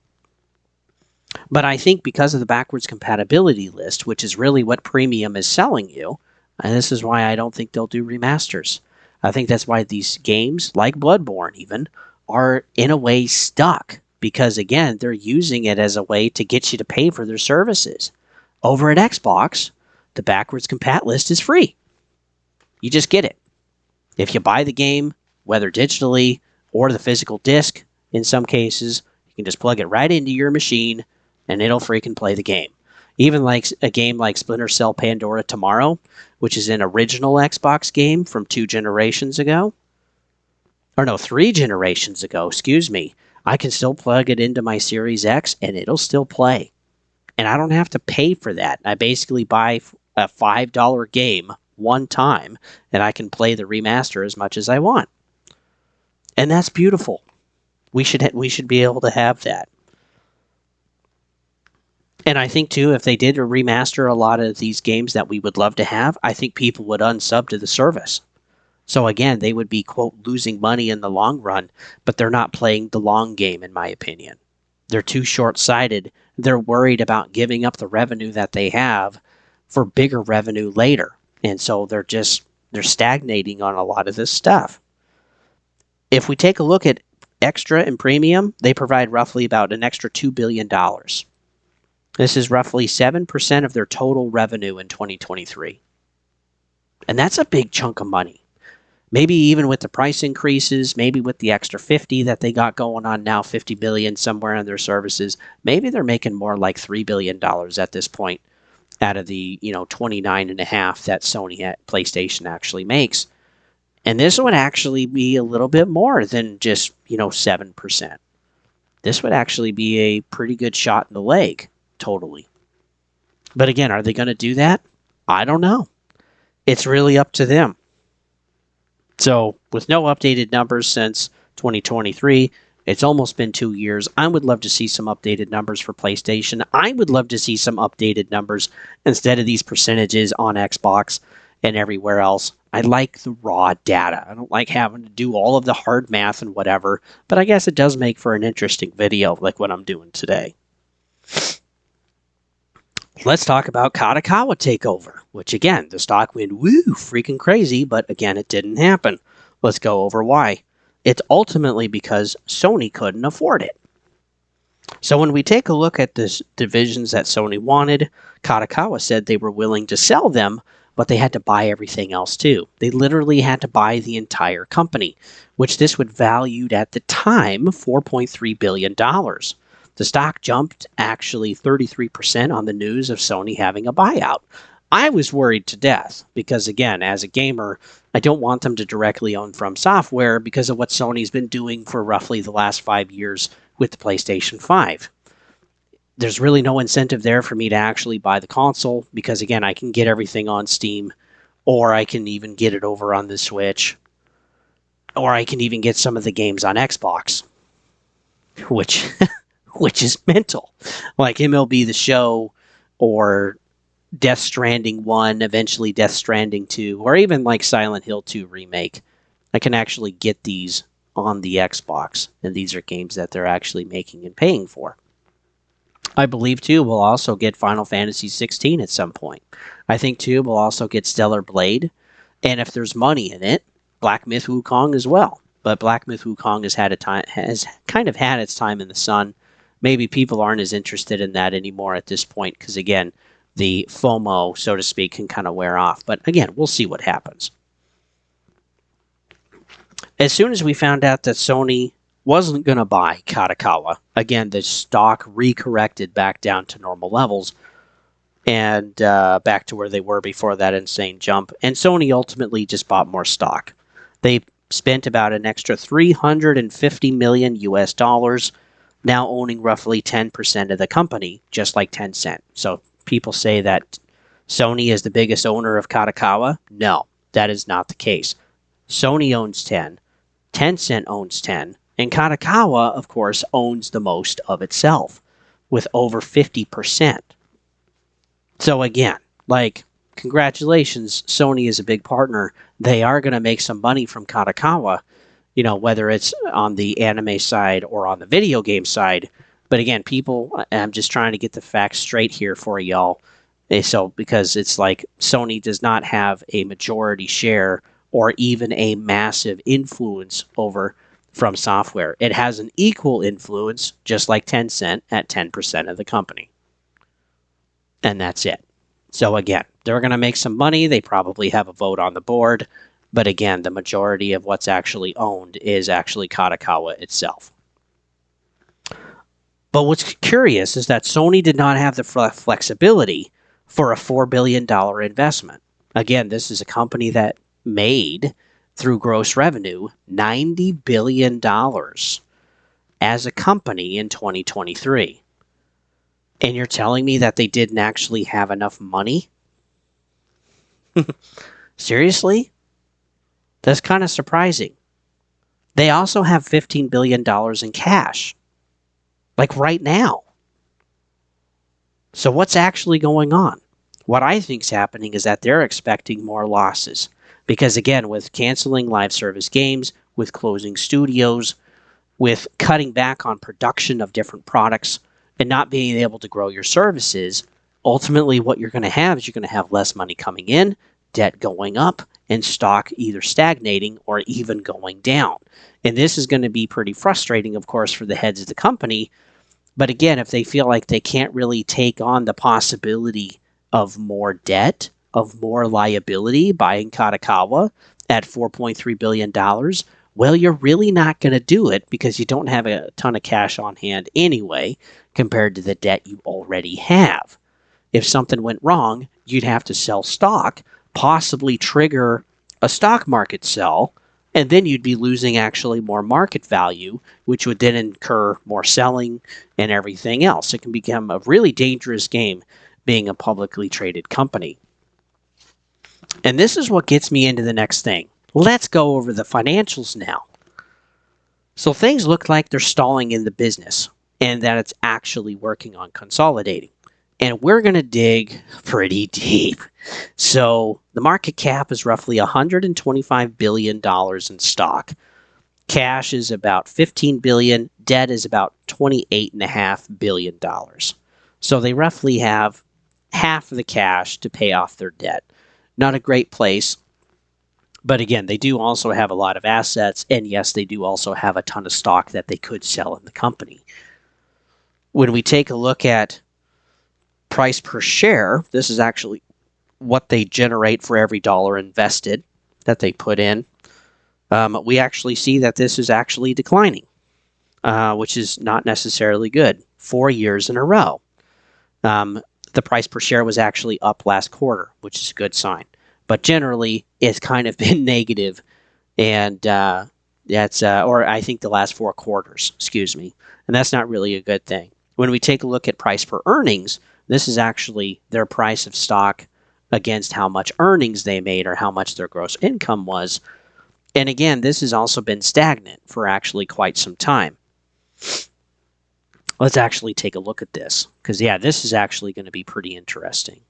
But I think because of the backwards compatibility list, which is really what Premium is selling you, and this is why I don't think they'll do remasters. I think that's why these games, like Bloodborne even, are in a way stuck. Because again, they're using it as a way to get you to pay for their services. Over at Xbox, the backwards compat list is free. You just get it. If you buy the game, whether digitally or the physical disc, in some cases, you can just plug it right into your machine and it'll freaking play the game. Even like a game like Splinter Cell Pandora Tomorrow, which is an original Xbox game from 3 generations ago, excuse me. I can still plug it into my Series X and it'll still play. And I don't have to pay for that. I basically buy a $5 game one time and I can play the remaster as much as I want. And that's beautiful. We should be able to have that. And I think, too, if they did remaster a lot of these games that we would love to have, I think people would unsub to the service. So, again, they would be, quote, losing money in the long run, but they're not playing the long game, in my opinion. They're too short-sighted. They're worried about giving up the revenue that they have for bigger revenue later. And so they're stagnating on a lot of this stuff. If we take a look at Extra and Premium, they provide roughly about an extra $2 billion. This is roughly 7% of their total revenue in 2023. And that's a big chunk of money. Maybe even with the price increases, maybe with the extra 50 that they got going on now, 50 billion somewhere in their services, maybe they're making more like $3 billion at this point out of the 29.5 that Sony PlayStation actually makes. And this would actually be a little bit more than just 7%. This would actually be a pretty good shot in the leg. Totally. But again, are they going to do that? I don't know. It's really up to them. So, with no updated numbers since 2023, it's almost been 2 years. I would love to see some updated numbers for PlayStation. I would love to see some updated numbers instead of these percentages on Xbox and everywhere else. I like the raw data. I don't like having to do all of the hard math and whatever, but I guess it does make for an interesting video like what I'm doing today. Let's talk about Kadokawa takeover, which again, the stock went freaking crazy, but again, it didn't happen. Let's go over why. It's ultimately because Sony couldn't afford it. So when we take a look at the divisions that Sony wanted, Kadokawa said they were willing to sell them, but they had to buy everything else too. They literally had to buy the entire company, which this would valued at the time $4.3 billion. The stock jumped actually 33% on the news of Sony having a buyout. I was worried to death because, again, as a gamer, I don't want them to directly own From Software because of what Sony's been doing for roughly the last 5 years with the PlayStation 5. There's really no incentive there for me to actually buy the console because, again, I can get everything on Steam, or I can even get it over on the Switch, or I can even get some of the games on Xbox, which is mental. Like MLB The Show or Death Stranding 1, eventually Death Stranding 2, or even like Silent Hill 2 Remake. I can actually get these on the Xbox, and these are games that they're actually making and paying for. I believe, too, we'll also get Final Fantasy 16 at some point. I think, too, we'll also get Stellar Blade, and if there's money in it, Black Myth Wukong as well. But Black Myth Wukong has kind of had its time in the sun. Maybe people aren't as interested in that anymore at this point because, again, the FOMO, so to speak, can kind of wear off. But again, we'll see what happens. As soon as we found out that Sony wasn't going to buy Kadokawa, again, the stock recorrected back down to normal levels and back to where they were before that insane jump. And Sony ultimately just bought more stock. They spent about an extra $350 million US dollars, now owning roughly 10% of the company, just like Tencent. So people say that Sony is the biggest owner of Kadokawa. No, that is not the case. Sony owns 10, Tencent owns 10, and Kadokawa, of course, owns the most of itself with over 50%. So again, like, congratulations, Sony is a big partner. They are going to make some money from Kadokawa, you know, whether it's on the anime side or on the video game side. But again, people, I'm just trying to get the facts straight here for y'all. So, because it's like Sony does not have a majority share or even a massive influence over From Software. It has an equal influence, just like Tencent, at 10% of the company. And that's it. So again, they're going to make some money. They probably have a vote on the board. But again, the majority of what's actually owned is actually Kadokawa itself. But what's curious is that Sony did not have the flexibility for a $4 billion investment. Again, this is a company that made, through gross revenue, $90 billion as a company in 2023. And you're telling me that they didn't actually have enough money? Seriously? That's kind of surprising. They also have $15 billion in cash. Like right now. So what's actually going on? What I think is happening is that they're expecting more losses. Because again, with canceling live service games, with closing studios, with cutting back on production of different products, and not being able to grow your services, ultimately what you're going to have is you're going to have less money coming in, debt going up, and stock either stagnating or even going down. And this is going to be pretty frustrating, of course, for the heads of the company. But again, if they feel like they can't really take on the possibility of more debt, of more liability, buying Kadokawa at $4.3 billion, well, you're really not going to do it because you don't have a ton of cash on hand anyway compared to the debt you already have. If something went wrong, you'd have to sell stock, possibly trigger a stock market sell, and then you'd be losing actually more market value, which would then incur more selling and everything else. It can become a really dangerous game being a publicly traded company. And this is what gets me into the next thing. Let's go over the financials now. So things look like they're stalling in the business and that it's actually working on consolidating. And we're going to dig pretty deep. So the market cap is roughly $125 billion in stock. Cash is about $15 billion. Debt is about $28.5 billion. So they roughly have half of the cash to pay off their debt. Not a great place. But again, they do also have a lot of assets. And yes, they do also have a ton of stock that they could sell in the company. When we take a look at price per share, this is actually what they generate for every dollar invested that they put in. We actually see that this is actually declining, which is not necessarily good. 4 years in a row. The price per share was actually up last quarter, which is a good sign. But generally, it's kind of been negative, and that's or I think the last 4 quarters, excuse me, and that's not really a good thing. When we take a look at price per earnings, this is actually their price of stock against how much earnings they made or how much their gross income was. And again, this has also been stagnant for actually quite some time. Let's actually take a look at this, because yeah, this is actually going to be pretty interesting.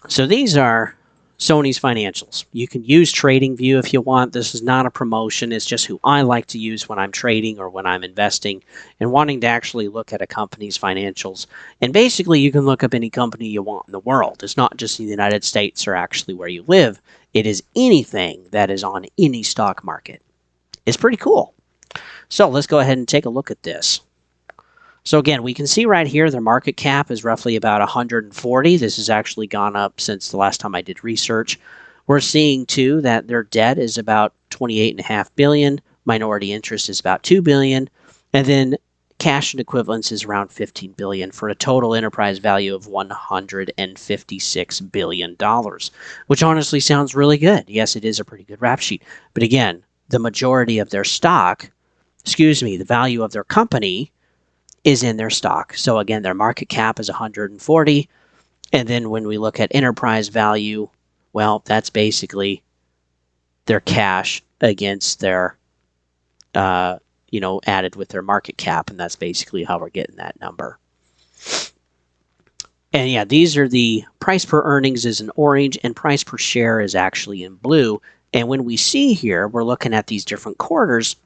So these are Sony's financials. You can use TradingView if you want. This is not a promotion. It's just who I like to use when I'm trading or when I'm investing and wanting to actually look at a company's financials. And basically, you can look up any company you want in the world. It's not just in the United States or actually where you live. It is anything that is on any stock market. It's pretty cool. So let's go ahead and take a look at this. So again, we can see right here their market cap is roughly about 140. This has actually gone up since the last time I did research. We're seeing too that their debt is about 28.5 billion, minority interest is about 2 billion, and then cash and equivalents is around 15 billion for a total enterprise value of 156 billion dollars, which honestly sounds really good. Yes, it is a pretty good rap sheet. But again, the majority of their stock, the value of their company is in their stock. So again, their market cap is 140. And then when we look at enterprise value, well, that's basically their cash against their, added with their market cap. And that's basically how we're getting that number. And yeah, these are the price per earnings is in orange and price per share is actually in blue. And when we see here, we're looking at these different quarters,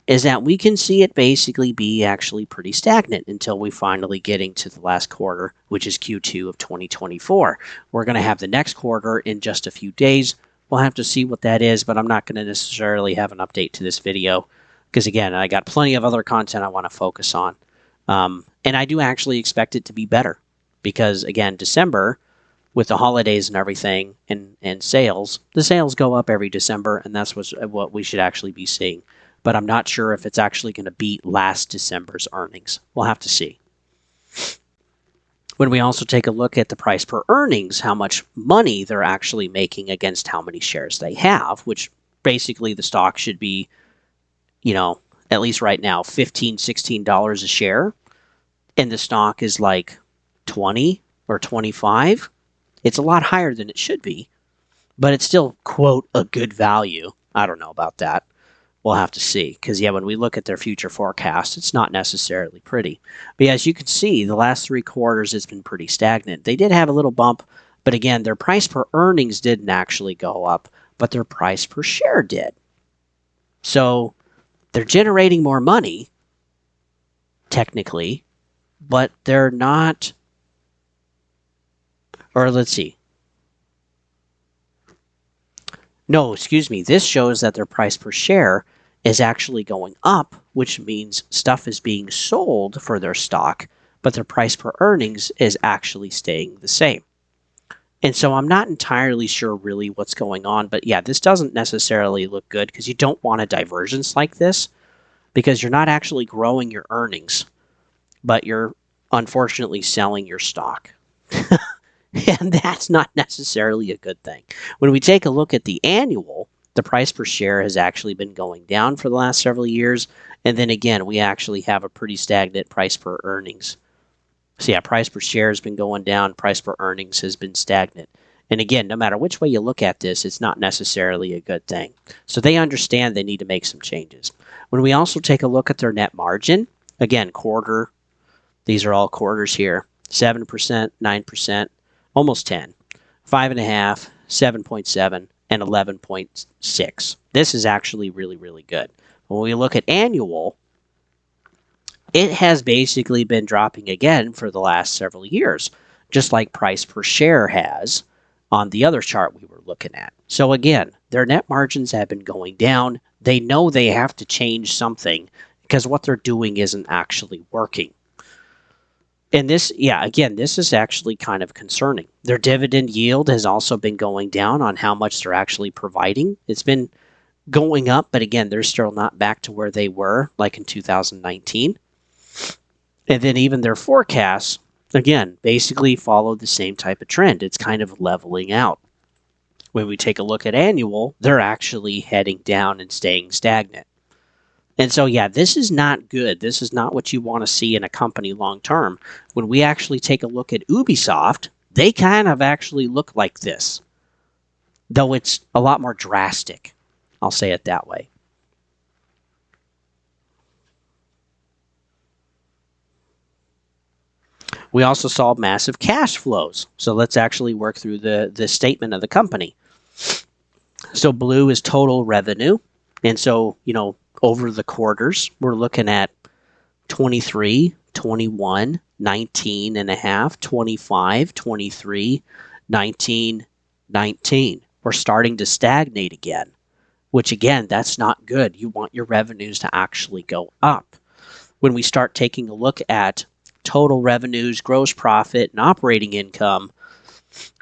is that we can see it basically be actually pretty stagnant until we finally get into the last quarter, which is Q2 of 2024. We're going to have the next quarter in just a few days. We'll have to see what that is, but I'm not going to necessarily have an update to this video because, again, I got plenty of other content I want to focus on. And I do actually expect it to be better because, again, December, with the holidays and everything and sales, the sales go up every December, and that's what we should actually be seeing. But I'm not sure if it's actually going to beat last December's earnings. We'll have to see. When we also take a look at the price per earnings, how much money they're actually making against how many shares they have, which basically the stock should be, at least right now, $15, $16 a share, and the stock is like 20 or 25. It's a lot higher than it should be, but it's still, quote, a good value. I don't know about that. We'll have to see because, when we look at their future forecast, it's not necessarily pretty. But as you can see, the last 3 quarters, it's been pretty stagnant. They did have a little bump, but again, their price per earnings didn't actually go up, but their price per share did. So they're generating more money, technically, but they're not, or let's see. No, this shows that their price per share is actually going up, which means stuff is being sold for their stock, but their price per earnings is actually staying the same. And so I'm not entirely sure really what's going on, but yeah, this doesn't necessarily look good because you don't want a divergence like this because you're not actually growing your earnings, but you're unfortunately selling your stock. And that's not necessarily a good thing. When we take a look at the annual, the price per share has actually been going down for the last several years. And then again, we actually have a pretty stagnant price per earnings. So yeah, price per share has been going down. Price per earnings has been stagnant. And again, no matter which way you look at this, it's not necessarily a good thing. So they understand they need to make some changes. When we also take a look at their net margin, again, quarter, these are all quarters here, 7%, 9%, almost 10, 5.5, 7.7, and 11.6. This is actually really, really good. When we look at annual, it has basically been dropping again for the last several years, just like price per share has on the other chart we were looking at. So again, their net margins have been going down. They know they have to change something because what they're doing isn't actually working. And this, again, this is actually kind of concerning. Their dividend yield has also been going down on how much they're actually providing. It's been going up, but again, they're still not back to where they were like in 2019. And then even their forecasts, again, basically follow the same type of trend. It's kind of leveling out. When we take a look at annual, they're actually heading down and staying stagnant. And so, this is not good. This is not what you want to see in a company long term. When we actually take a look at Ubisoft, they kind of actually look like this, though it's a lot more drastic. I'll say it that way. We also saw massive cash flows. So let's actually work through the statement of the company. So blue is total revenue. And so, over the quarters, we're looking at 23, 21, 19 and a half, 25, 23, 19, 19. We're starting to stagnate again, which again, that's not good. You want your revenues to actually go up. When we start taking a look at total revenues, gross profit, and operating income,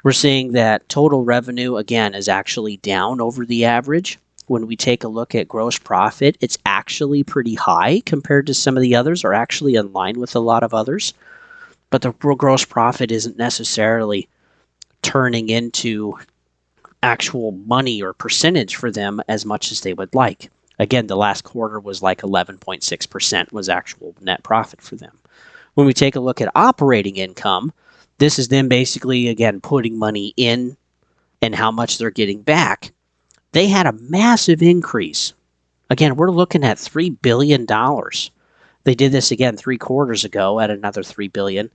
we're seeing that total revenue, again, is actually down over the average. When we take a look at gross profit, it's actually pretty high compared to some of the others, or actually in line with a lot of others. But the gross profit isn't necessarily turning into actual money or percentage for them as much as they would like. Again, the last quarter was like 11.6% was actual net profit for them. When we take a look at operating income, this is them basically, again, putting money in and how much they're getting back. They had a massive increase. Again, we're looking at $3 billion. They did this again 3 quarters ago at another $3 billion.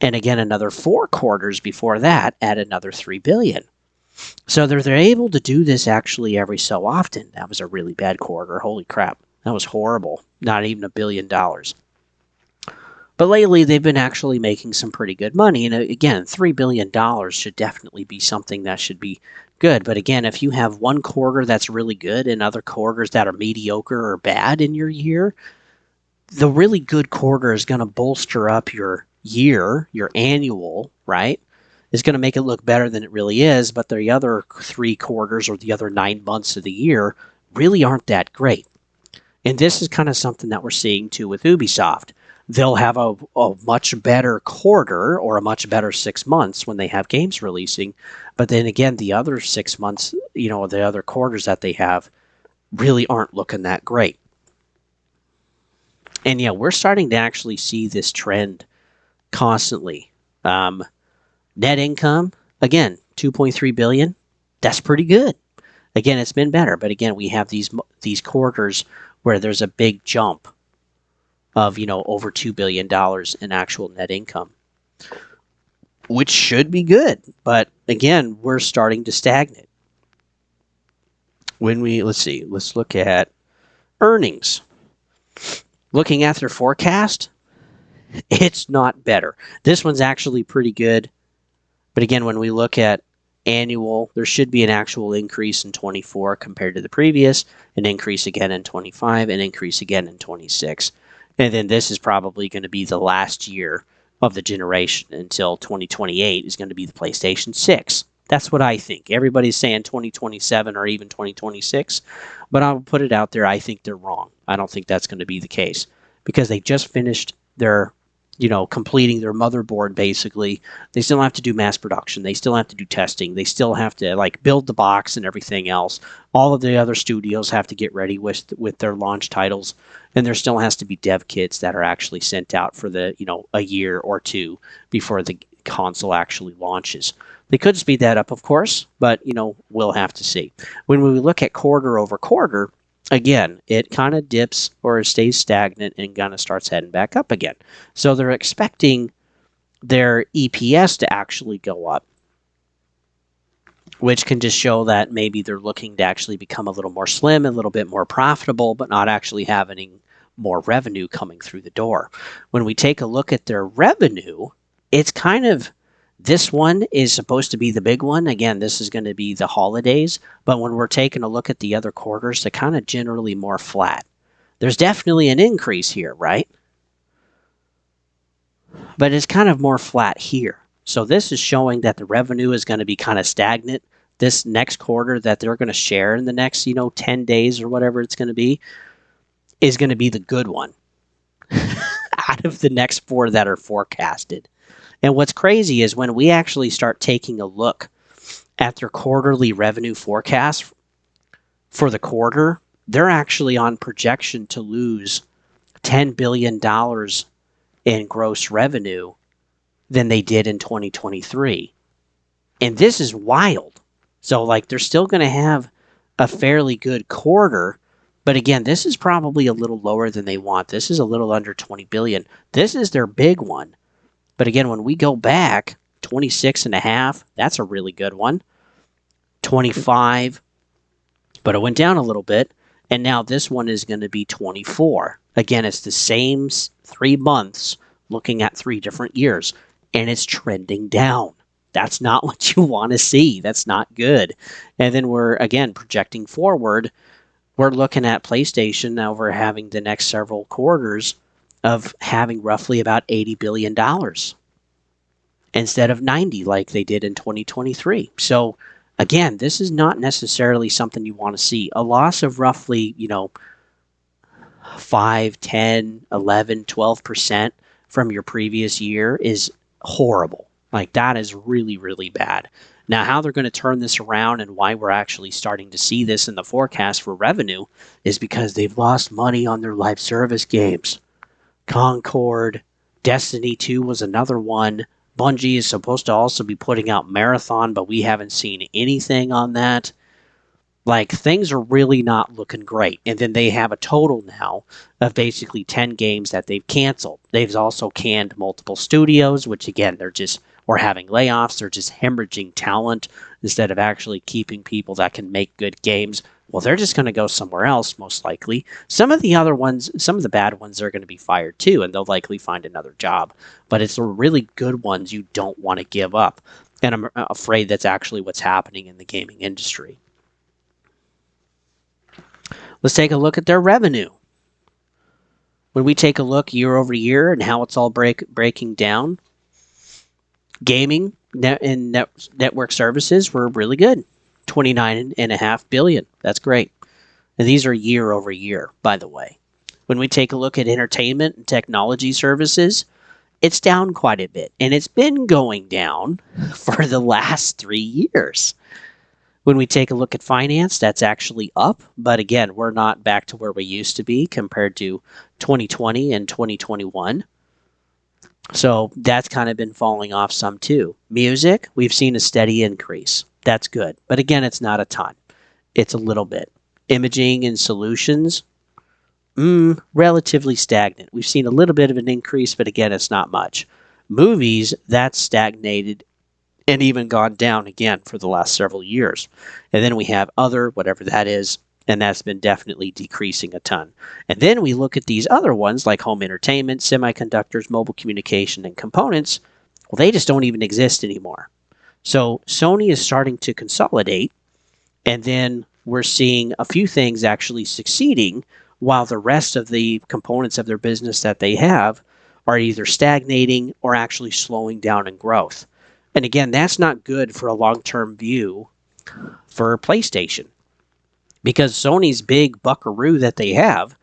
And again, another 4 quarters before that at another $3 billion. So they're able to do this actually every so often. That was a really bad quarter. Holy crap. That was horrible. Not even $1 billion. But lately, they've been actually making some pretty good money. And again, $3 billion should definitely be something that should be good. But again, if you have one quarter that's really good and other quarters that are mediocre or bad in your year, the really good quarter is going to bolster up your year, your annual, right? Is going to make it look better than it really is. But the other 3 quarters or the other 9 months of the year really aren't that great. And this is kind of something that we're seeing too with Ubisoft. They'll have a much better quarter or a much better 6 months when they have games releasing. But then again, the other 6 months, the other quarters that they have really aren't looking that great. And yeah, we're starting to actually see this trend constantly. Net income, again, $2.3 billion. That's pretty good. Again, it's been better. But again, we have these quarters where there's a big jump of, over $2 billion in actual net income, which should be good. But again, we're starting to stagnate. Let's look at earnings. Looking at their forecast, it's not better. This one's actually pretty good. But again, when we look at annual, there should be an actual increase in 24 compared to the previous, an increase again in 25, an increase again in 26. And then this is probably going to be the last year of the generation until 2028 is going to be the PlayStation 6. That's what I think. Everybody's saying 2027 or even 2026, but I'll put it out there. I think they're wrong. I don't think that's going to be the case because they just finished their, completing their motherboard basically. They still have to do mass production. They still have to do testing. They still have to build the box and everything else. All of the other studios have to get ready with their launch titles. And there still has to be dev kits that are actually sent out for the, a year or 2 before the console actually launches. They could speed that up, of course, but, we'll have to see. When we look at quarter over quarter, again, it kind of dips or stays stagnant and kind of starts heading back up again. So they're expecting their EPS to actually go up, which can just show that maybe they're looking to actually become a little more slim, a little bit more profitable, but not actually having more revenue coming through the door. When we take a look at their revenue, it's kind of, this one is supposed to be the big one. Again, this is going to be the holidays, but when we're taking a look at the other quarters, they're kind of generally more flat. There's definitely an increase here, right? But it's kind of more flat here. So this is showing that the revenue is going to be kind of stagnant. This next quarter that they're going to share in the next, 10 days or whatever it's going to be, is going to be the good one out of the next 4 that are forecasted. And what's crazy is when we actually start taking a look at their quarterly revenue forecast for the quarter, they're actually on projection to lose $10 billion in gross revenue than they did in 2023. And this is wild. So they're still going to have a fairly good quarter. But again, this is probably a little lower than they want. This is a little under 20 billion. This is their big one. But again, when we go back, 26.5, that's a really good one. 25, but it went down a little bit. And now this one is going to be 24. Again, it's the same 3 months looking at 3 different years, and it's trending down. That's not what you want to see. That's not good. And then we're, again, projecting forward. We're looking at PlayStation over having the next several quarters of having roughly about $80 billion instead of 90 like they did in 2023. So again, this is not necessarily something you want to see. A loss of roughly, 5, 10, 11, 12% from your previous year is horrible. Like, that is really, really bad. Now, how they're going to turn this around and why we're actually starting to see this in the forecast for revenue is because they've lost money on their live service games. Concord, Destiny 2 was another one. Bungie is supposed to also be putting out Marathon, but we haven't seen anything on that. Like, things are really not looking great. And then they have a total now of basically 10 games that they've canceled. They've also canned multiple studios, which again, we're having layoffs. They're just hemorrhaging talent instead of actually keeping people that can make good games. Well, they're just going to go somewhere else, most likely. Some of the other ones, some of the bad ones are going to be fired too, and they'll likely find another job. But it's the really good ones you don't want to give up. And I'm afraid that's actually what's happening in the gaming industry. Let's take a look at their revenue. When we take a look year over year and how it's all breaking down, gaming and network services were really good. $29.5 billion. That's great. And these are year over year, by the way. When we take a look at entertainment and technology services, it's down quite a bit. And it's been going down for the last 3 years. When we take a look at finance, that's actually up. But again, we're not back to where we used to be compared to 2020 and 2021. So that's kind of been falling off some too. Music, we've seen a steady increase. That's good. But again, it's not a ton. It's a little bit. Imaging and solutions, relatively stagnant. We've seen a little bit of an increase, but again, it's not much. Movies, that's stagnated and even gone down again for the last several years. And then we have other, whatever that is, and that's been definitely decreasing a ton. And then we look at these other ones like home entertainment, semiconductors, mobile communication, and components. Well, they just don't even exist anymore. So Sony is starting to consolidate, and then we're seeing a few things actually succeeding while the rest of the components of their business that they have are either stagnating or actually slowing down in growth. And again, that's not good for a long-term view for PlayStation, because Sony's big buckaroo that they have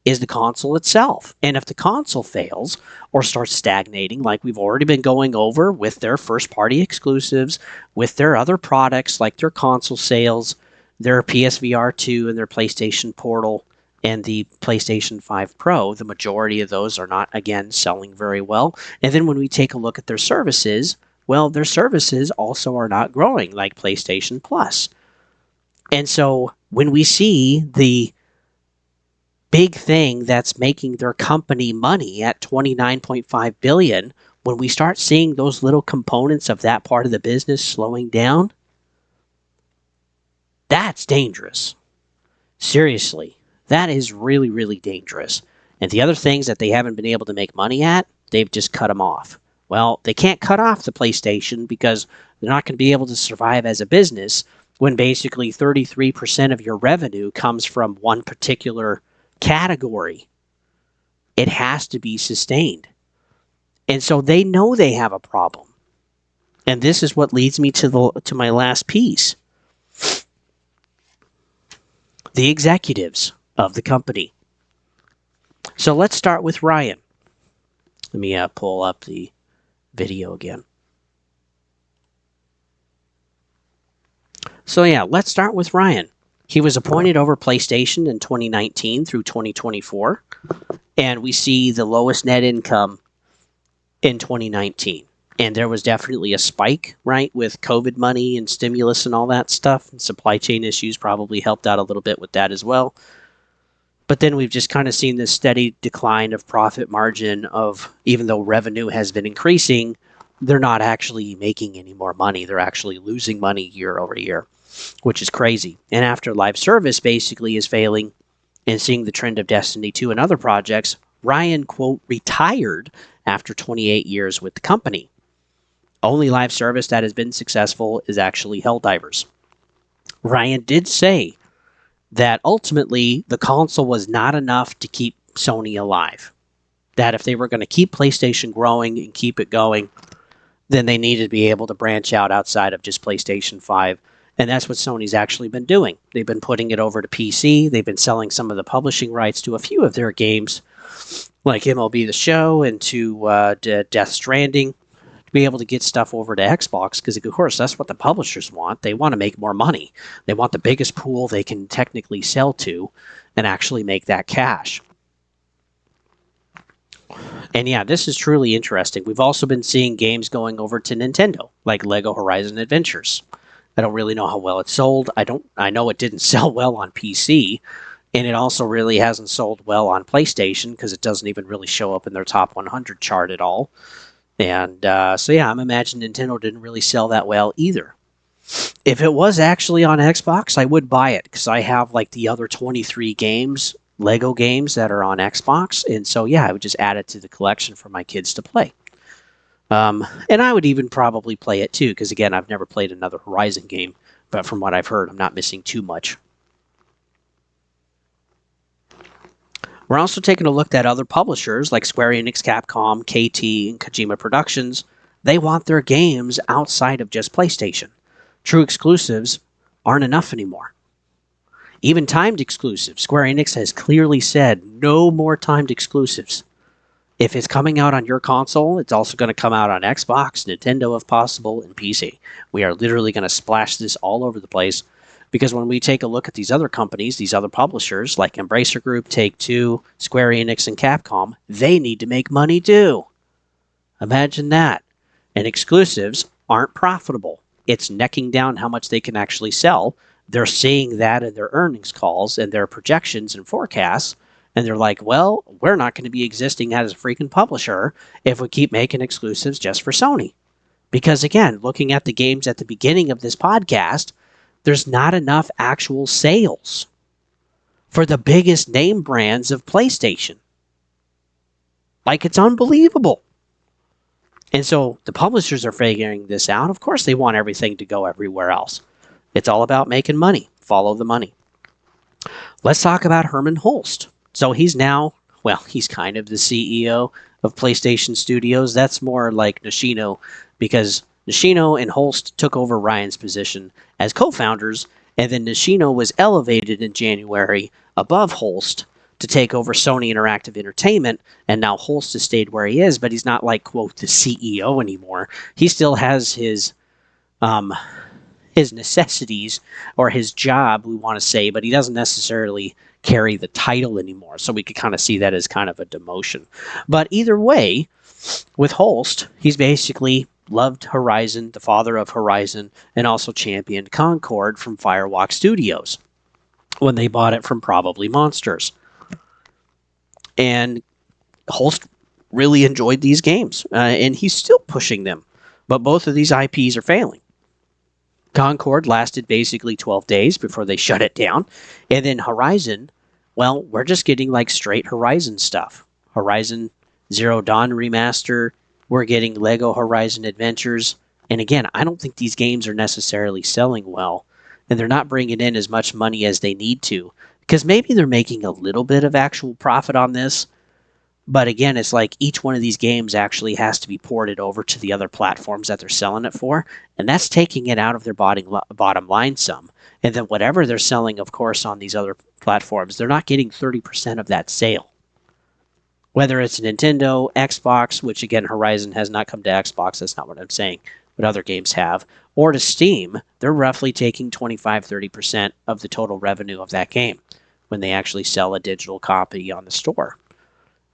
is the console itself. And if the console fails or starts stagnating, like we've already been going over with their first-party exclusives, with their other products like their console sales, their PSVR 2 and their PlayStation Portal and the PlayStation 5 Pro, the majority of those are not, again, selling very well. And then when we take a look at their services, well, their services also are not growing like PlayStation Plus. And so when we see the big thing that's making their company money at $29.5 billion, when we start seeing those little components of that part of the business slowing down, that's dangerous. Seriously, that is really, really dangerous. And the other things that they haven't been able to make money at, they've just cut them off. Well, they can't cut off the PlayStation because they're not going to be able to survive as a business when basically 33% of your revenue comes from one particular category. It has to be sustained. And so they know they have a problem. And this is what leads me to my last piece. The executives of the company. So let's start with Ryan. Let me pull up the video again. So yeah, let's start with Ryan. He was appointed over PlayStation in 2019 through 2024, and we see the lowest net income in 2019. And there was definitely a spike, right, with COVID money and stimulus and all that stuff. And supply chain issues probably helped out a little bit with that as well. But then we've just kind of seen this steady decline of profit margin of, even though revenue has been increasing, they're not actually making any more money. They're actually losing money year over year, which is crazy. And after live service basically is failing and seeing the trend of Destiny 2 and other projects, Ryan, quote, retired after 28 years with the company. Only live service that has been successful is actually Helldivers. Ryan did say that ultimately the console was not enough to keep Sony alive. That if they were going to keep PlayStation growing and keep it going, then they needed to be able to branch out outside of just PlayStation 5. And that's what Sony's actually been doing. They've been putting it over to PC. They've been selling some of the publishing rights to a few of their games, like MLB The Show and to Death Stranding, to be able to get stuff over to Xbox, because of course that's what the publishers want. They want to make more money. They want the biggest pool they can technically sell to and actually make that cash. And yeah, this is truly interesting. We've also been seeing games going over to Nintendo, like Lego Horizon Adventures. I don't really know how well it sold. I know it didn't sell well on PC, and it also really hasn't sold well on PlayStation because it doesn't even really show up in their top 100 chart at all. And so yeah, I'm imagining Nintendo didn't really sell that well either. If it was actually on Xbox, I would buy it because I have like the other 23 games, Lego games that are on Xbox, and so yeah, I would just add it to the collection for my kids to play. And I would even probably play it too, because again, I've never played another Horizon game, but from what I've heard, I'm not missing too much. We're also taking a look at other publishers like Square Enix, Capcom, KT, and Kojima Productions. They want their games outside of just PlayStation. True exclusives aren't enough anymore. Even timed exclusives. Square Enix has clearly said no more timed exclusives. If it's coming out on your console, it's also going to come out on Xbox, Nintendo if possible, and PC. We are literally going to splash this all over the place, because when we take a look at these other companies, these other publishers like Embracer Group, Take-Two, Square Enix, and Capcom, they need to make money too. Imagine that. And exclusives aren't profitable. It's necking down how much they can actually sell. They're seeing that in their earnings calls and their projections and forecasts, and they're like, well, we're not going to be existing as a freaking publisher if we keep making exclusives just for Sony. Because again, looking at the games at the beginning of this podcast, there's not enough actual sales for the biggest name brands of PlayStation. Like, it's unbelievable. And so the publishers are figuring this out. Of course, they want everything to go everywhere else. It's all about making money. Follow the money. Let's talk about Herman Holst. So he's now, well, he's kind of the CEO of PlayStation Studios. That's more like Nishino, because Nishino and Holst took over Ryan's position as co-founders, and then Nishino was elevated in January above Holst to take over Sony Interactive Entertainment, and now Holst has stayed where he is, but he's not like, quote, the CEO anymore. He still has his necessities, or his job, we want to say, but he doesn't necessarily carry the title anymore. So we could kind of see that as kind of a demotion. But either way, with Holst, he's basically loved Horizon, the father of Horizon, and also championed Concord from Firewalk Studios when they bought it from Probably Monsters. And Holst really enjoyed these games, and he's still pushing them. But both of these IPs are failing. Concord lasted basically 12 days before they shut it down. And then Horizon, well, we're just getting like straight Horizon stuff. Horizon Zero Dawn Remaster, we're getting Lego Horizon Adventures. And again, I don't think these games are necessarily selling well, and they're not bringing in as much money as they need to, because maybe they're making a little bit of actual profit on this. But again, it's like each one of these games actually has to be ported over to the other platforms that they're selling it for, and that's taking it out of their bottom line some. And then whatever they're selling, of course, on these other platforms, they're not getting 30% of that sale. Whether it's Nintendo, Xbox, which again, Horizon has not come to Xbox, that's not what I'm saying, but other games have, or to Steam, they're roughly taking 25-30% of the total revenue of that game when they actually sell a digital copy on the store.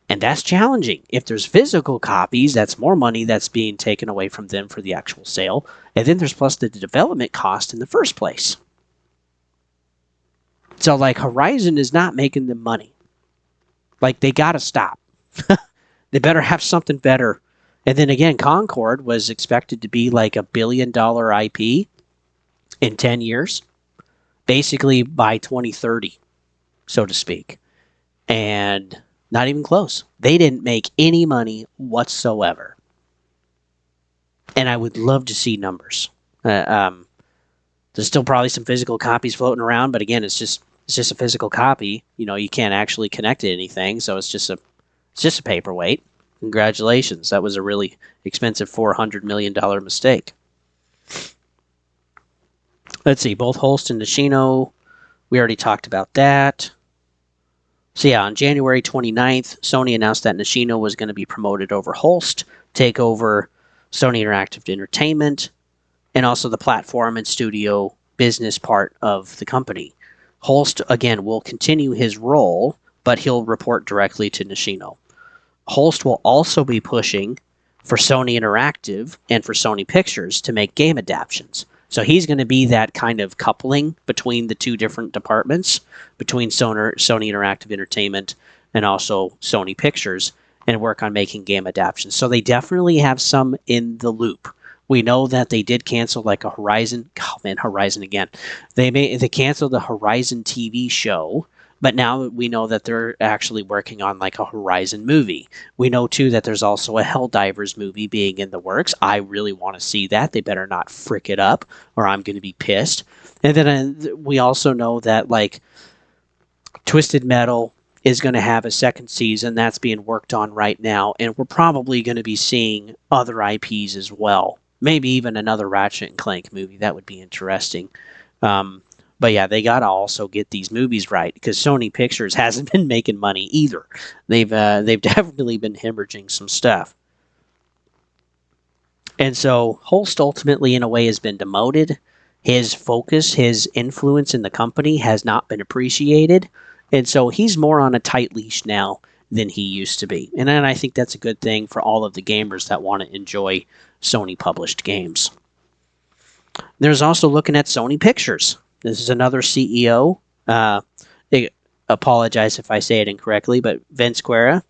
And that's challenging. If there's physical copies, that's more money that's being taken away from them for the actual sale. And then there's plus the development cost in the first place. So like Horizon is not making them money. Like, they got to stop. They better have something better. And then again, Concord was expected to be like $1 billion IP in 10 years, basically by 2030, so to speak. And not even close. They didn't make any money whatsoever. And I would love to see numbers. There's still probably some physical copies floating around, but again, it's just a physical copy. You can't actually connect it to anything, so it's just a paperweight. Congratulations, that was a really expensive $400 million mistake. Let's see, both Holst and Nishino, we already talked about that. So yeah, on January 29th, Sony announced that Nishino was going to be promoted over Holst, take over Sony Interactive Entertainment, and also the platform and studio business part of the company. Holst, again, will continue his role, but he'll report directly to Nishino. Holst will also be pushing for Sony Interactive and for Sony Pictures to make game adaptations. So he's going to be that kind of coupling between the two different departments, between Sony Interactive Entertainment and also Sony Pictures, and work on making game adaptations. So they definitely have some in the loop. We know that they did cancel like a Horizon. Oh man, Horizon again. They canceled the Horizon TV show, but now we know that they're actually working on like a Horizon movie. We know too that there's also a Helldivers movie being in the works. I really want to see that. They better not frick it up, or I'm going to be pissed. And then we also know that like Twisted Metal is going to have a second season that's being worked on right now, and we're probably going to be seeing other IPs as well. Maybe even another Ratchet and Clank movie. That would be interesting. But yeah, they got to also get these movies right, because Sony Pictures hasn't been making money either. They've definitely been hemorrhaging some stuff. And so Holst ultimately, in a way, has been demoted. His focus, his influence in the company has not been appreciated. And so he's more on a tight leash now than he used to be. And then I think that's a good thing for all of the gamers that want to enjoy Sony published games. There's also looking at Sony Pictures. This is another CEO. I apologize if I say it incorrectly, but Vince Guerra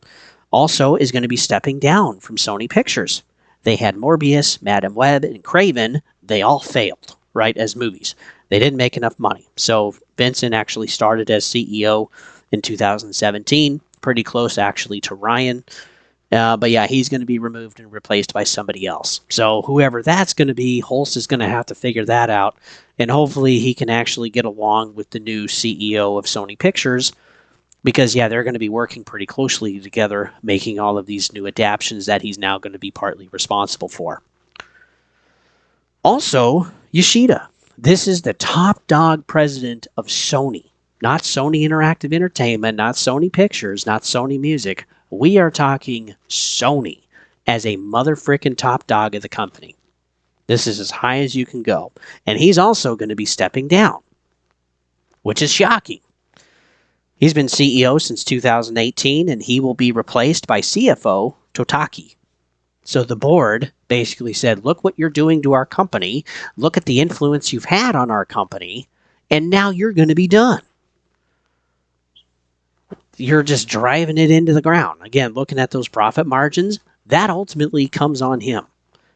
also is going to be stepping down from Sony Pictures. They had Morbius, Madam Web, and Craven. They all failed, right, as movies. They didn't make enough money. So Vincent actually started as CEO in 2017, pretty close actually to Ryan. But yeah, he's going to be removed and replaced by somebody else. So whoever that's going to be, Holst is going to have to figure that out. And hopefully he can actually get along with the new CEO of Sony Pictures, because yeah, they're going to be working pretty closely together, making all of these new adaptations that he's now going to be partly responsible for. Also, Yoshida. This is the top dog president of Sony. Not Sony Interactive Entertainment, not Sony Pictures, not Sony Music. We are talking Sony as a motherfrickin' top dog of the company. This is as high as you can go. And he's also going to be stepping down, which is shocking. He's been CEO since 2018, and he will be replaced by CFO Totaki. So the board basically said, look what you're doing to our company. Look at the influence you've had on our company, and now you're going to be done. You're just driving it into the ground. Again, looking at those profit margins, that ultimately comes on him.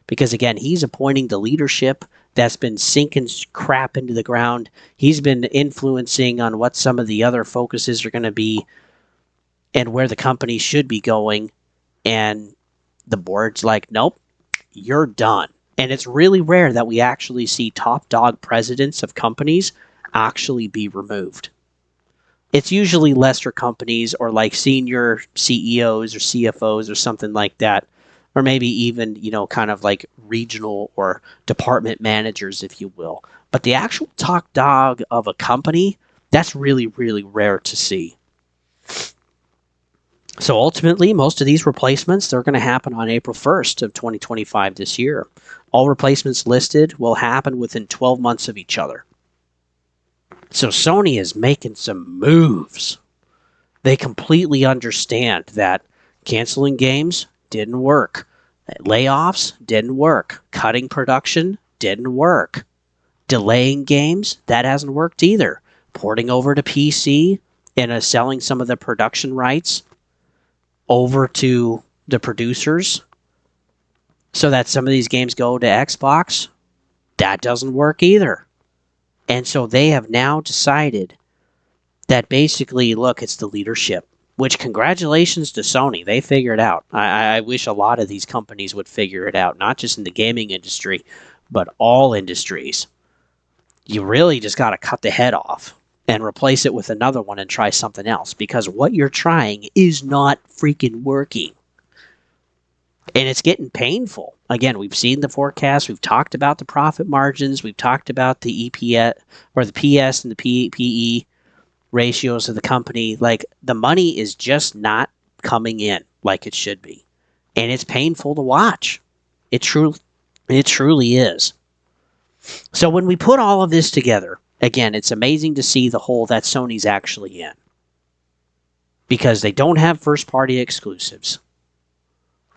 Because again, he's appointing the leadership that's been sinking crap into the ground. He's been influencing on what some of the other focuses are going to be and where the company should be going. And the board's like, nope, you're done. And it's really rare that we actually see top dog presidents of companies actually be removed. It's usually lesser companies or like senior CEOs or CFOs or something like that. Or maybe even, kind of like regional or department managers, if you will. But the actual top dog of a company, that's really, really rare to see. So ultimately, most of these replacements, they're going to happen on April 1st of 2025 this year. All replacements listed will happen within 12 months of each other. So Sony is making some moves. They completely understand that canceling games didn't work. Layoffs didn't work. Cutting production didn't work. Delaying games, that hasn't worked either. Porting over to PC and selling some of the production rights, over to the producers so that some of these games go to Xbox, that doesn't work either. And so they have now decided that basically, look, it's the leadership, which congratulations to Sony. They figured it out. I wish a lot of these companies would figure it out, not just in the gaming industry, but all industries. You really just got to cut the head off and replace it with another one and try something else, because what you're trying is not freaking working. And it's getting painful. Again, we've seen the forecast. We've talked about the profit margins. We've talked about the EPS or the PS and the PE ratios of the company. Like, the money is just not coming in like it should be. And it's painful to watch. It truly is. So when we put all of this together, again, it's amazing to see the hole that Sony's actually in. Because they don't have first-party exclusives.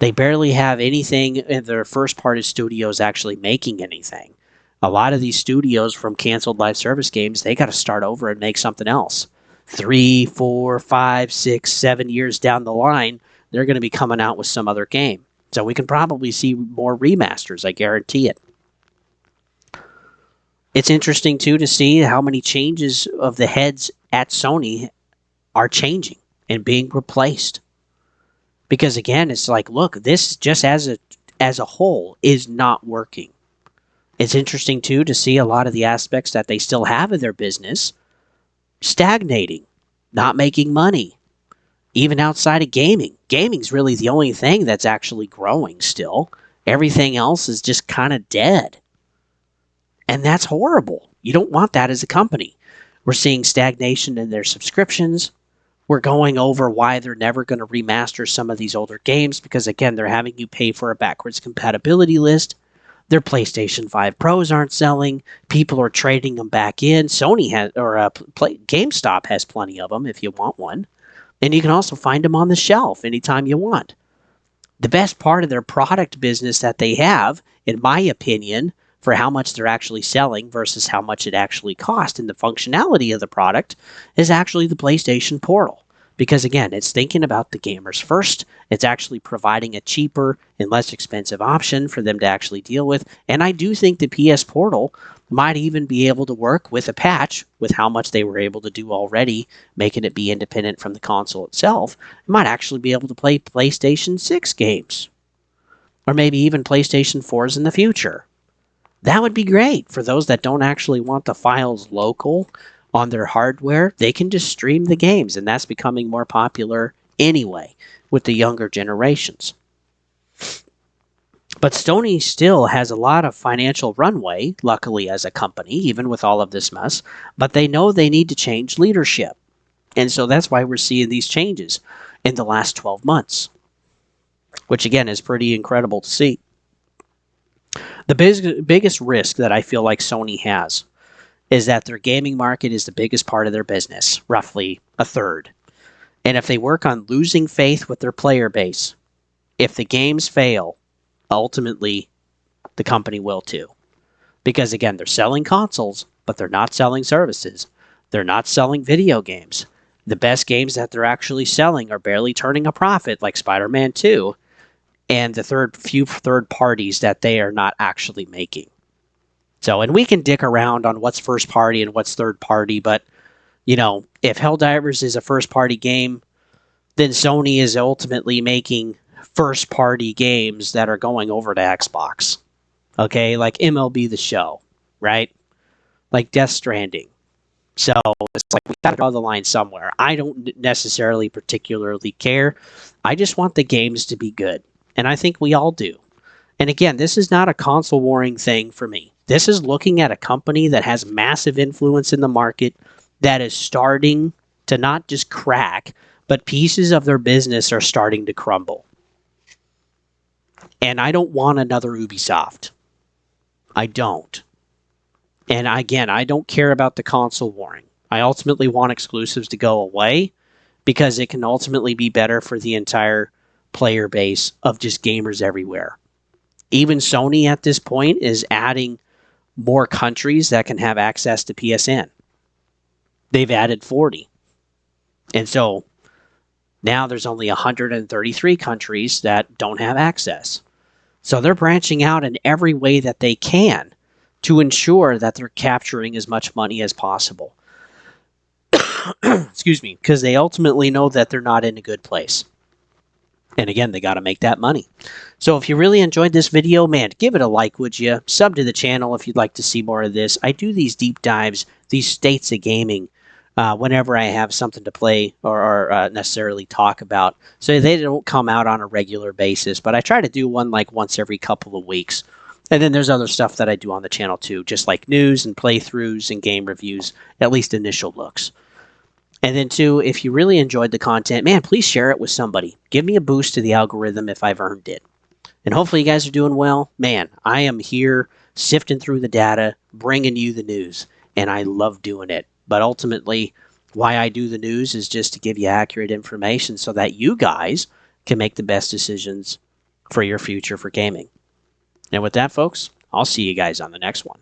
They barely have anything in their first-party studios actually making anything. A lot of these studios from canceled live service games, they got to start over and make something else. 3, 4, 5, 6, 7 years down the line, they're going to be coming out with some other game. So we can probably see more remasters, I guarantee it. It's interesting, too, to see how many changes of the heads at Sony are changing and being replaced. Because, again, it's like, look, this just as a whole is not working. It's interesting, too, to see a lot of the aspects that they still have in their business stagnating, not making money, even outside of gaming. Gaming's really the only thing that's actually growing still. Everything else is just kind of dead. And that's horrible. You don't want that as a company. We're seeing stagnation in their subscriptions. We're going over why they're never going to remaster some of these older games because, again, they're having you pay for a backwards compatibility list. Their PlayStation 5 Pros aren't selling. People are trading them back in. Sony has, or GameStop has plenty of them if you want one. And you can also find them on the shelf anytime you want. The best part of their product business that they have, in my opinion, for how much they're actually selling versus how much it actually costs and the functionality of the product, is actually the PlayStation Portal. Because, again, it's thinking about the gamers first. It's actually providing a cheaper and less expensive option for them to actually deal with. And I do think the PS Portal might even be able to work with a patch with how much they were able to do already, making it be independent from the console itself. It might actually be able to play PlayStation 6 games. Or maybe even PlayStation 4s in the future. That would be great for those that don't actually want the files local on their hardware. They can just stream the games, and that's becoming more popular anyway with the younger generations. But Sony still has a lot of financial runway, luckily, as a company, even with all of this mess, but they know they need to change leadership. And so that's why we're seeing these changes in the last 12 months, which, again, is pretty incredible to see. The biggest risk that I feel like Sony has is that their gaming market is the biggest part of their business, roughly a third. And if they work on losing faith with their player base, if the games fail, ultimately the company will too. Because, again, they're selling consoles, but they're not selling services. They're not selling video games. The best games that they're actually selling are barely turning a profit, like Spider-Man 2, and the few third parties that they are not actually making. So, and we can dick around on what's first party and what's third party, but, you know, if Helldivers is a first party game, then Sony is ultimately making first party games that are going over to Xbox. Okay, like MLB The Show, right? Like Death Stranding. So it's like we gotta draw the line somewhere. I don't necessarily particularly care. I just want the games to be good. And I think we all do. And again, this is not a console warring thing for me. This is looking at a company that has massive influence in the market, that is starting to not just crack, but pieces of their business are starting to crumble. And I don't want another Ubisoft. I don't. And again, I don't care about the console warring. I ultimately want exclusives to go away because it can ultimately be better for the entire player base of just gamers everywhere. Even Sony at this point is adding more countries that can have access to PSN. They've added 40. And so Now there's only 133 countries that don't have access. So they're branching out in every way that they can to ensure that they're capturing as much money as possible. Excuse me, because they ultimately know that they're not in a good place. And again, they got to make that money. So if you really enjoyed this video, man, give it a like, would you? Sub to the channel if you'd like to see more of this. I do these deep dives, these states of gaming, whenever I have something to play or necessarily talk about. So they don't come out on a regular basis, but I try to do one like once every couple of weeks. And then there's other stuff that I do on the channel too, just like news and playthroughs and game reviews, at least initial looks. And then, too, if you really enjoyed the content, man, please share it with somebody. Give me a boost to the algorithm if I've earned it. And hopefully you guys are doing well. Man, I am here sifting through the data, bringing you the news, and I love doing it. But ultimately, why I do the news is just to give you accurate information so that you guys can make the best decisions for your future for gaming. And with that, folks, I'll see you guys on the next one.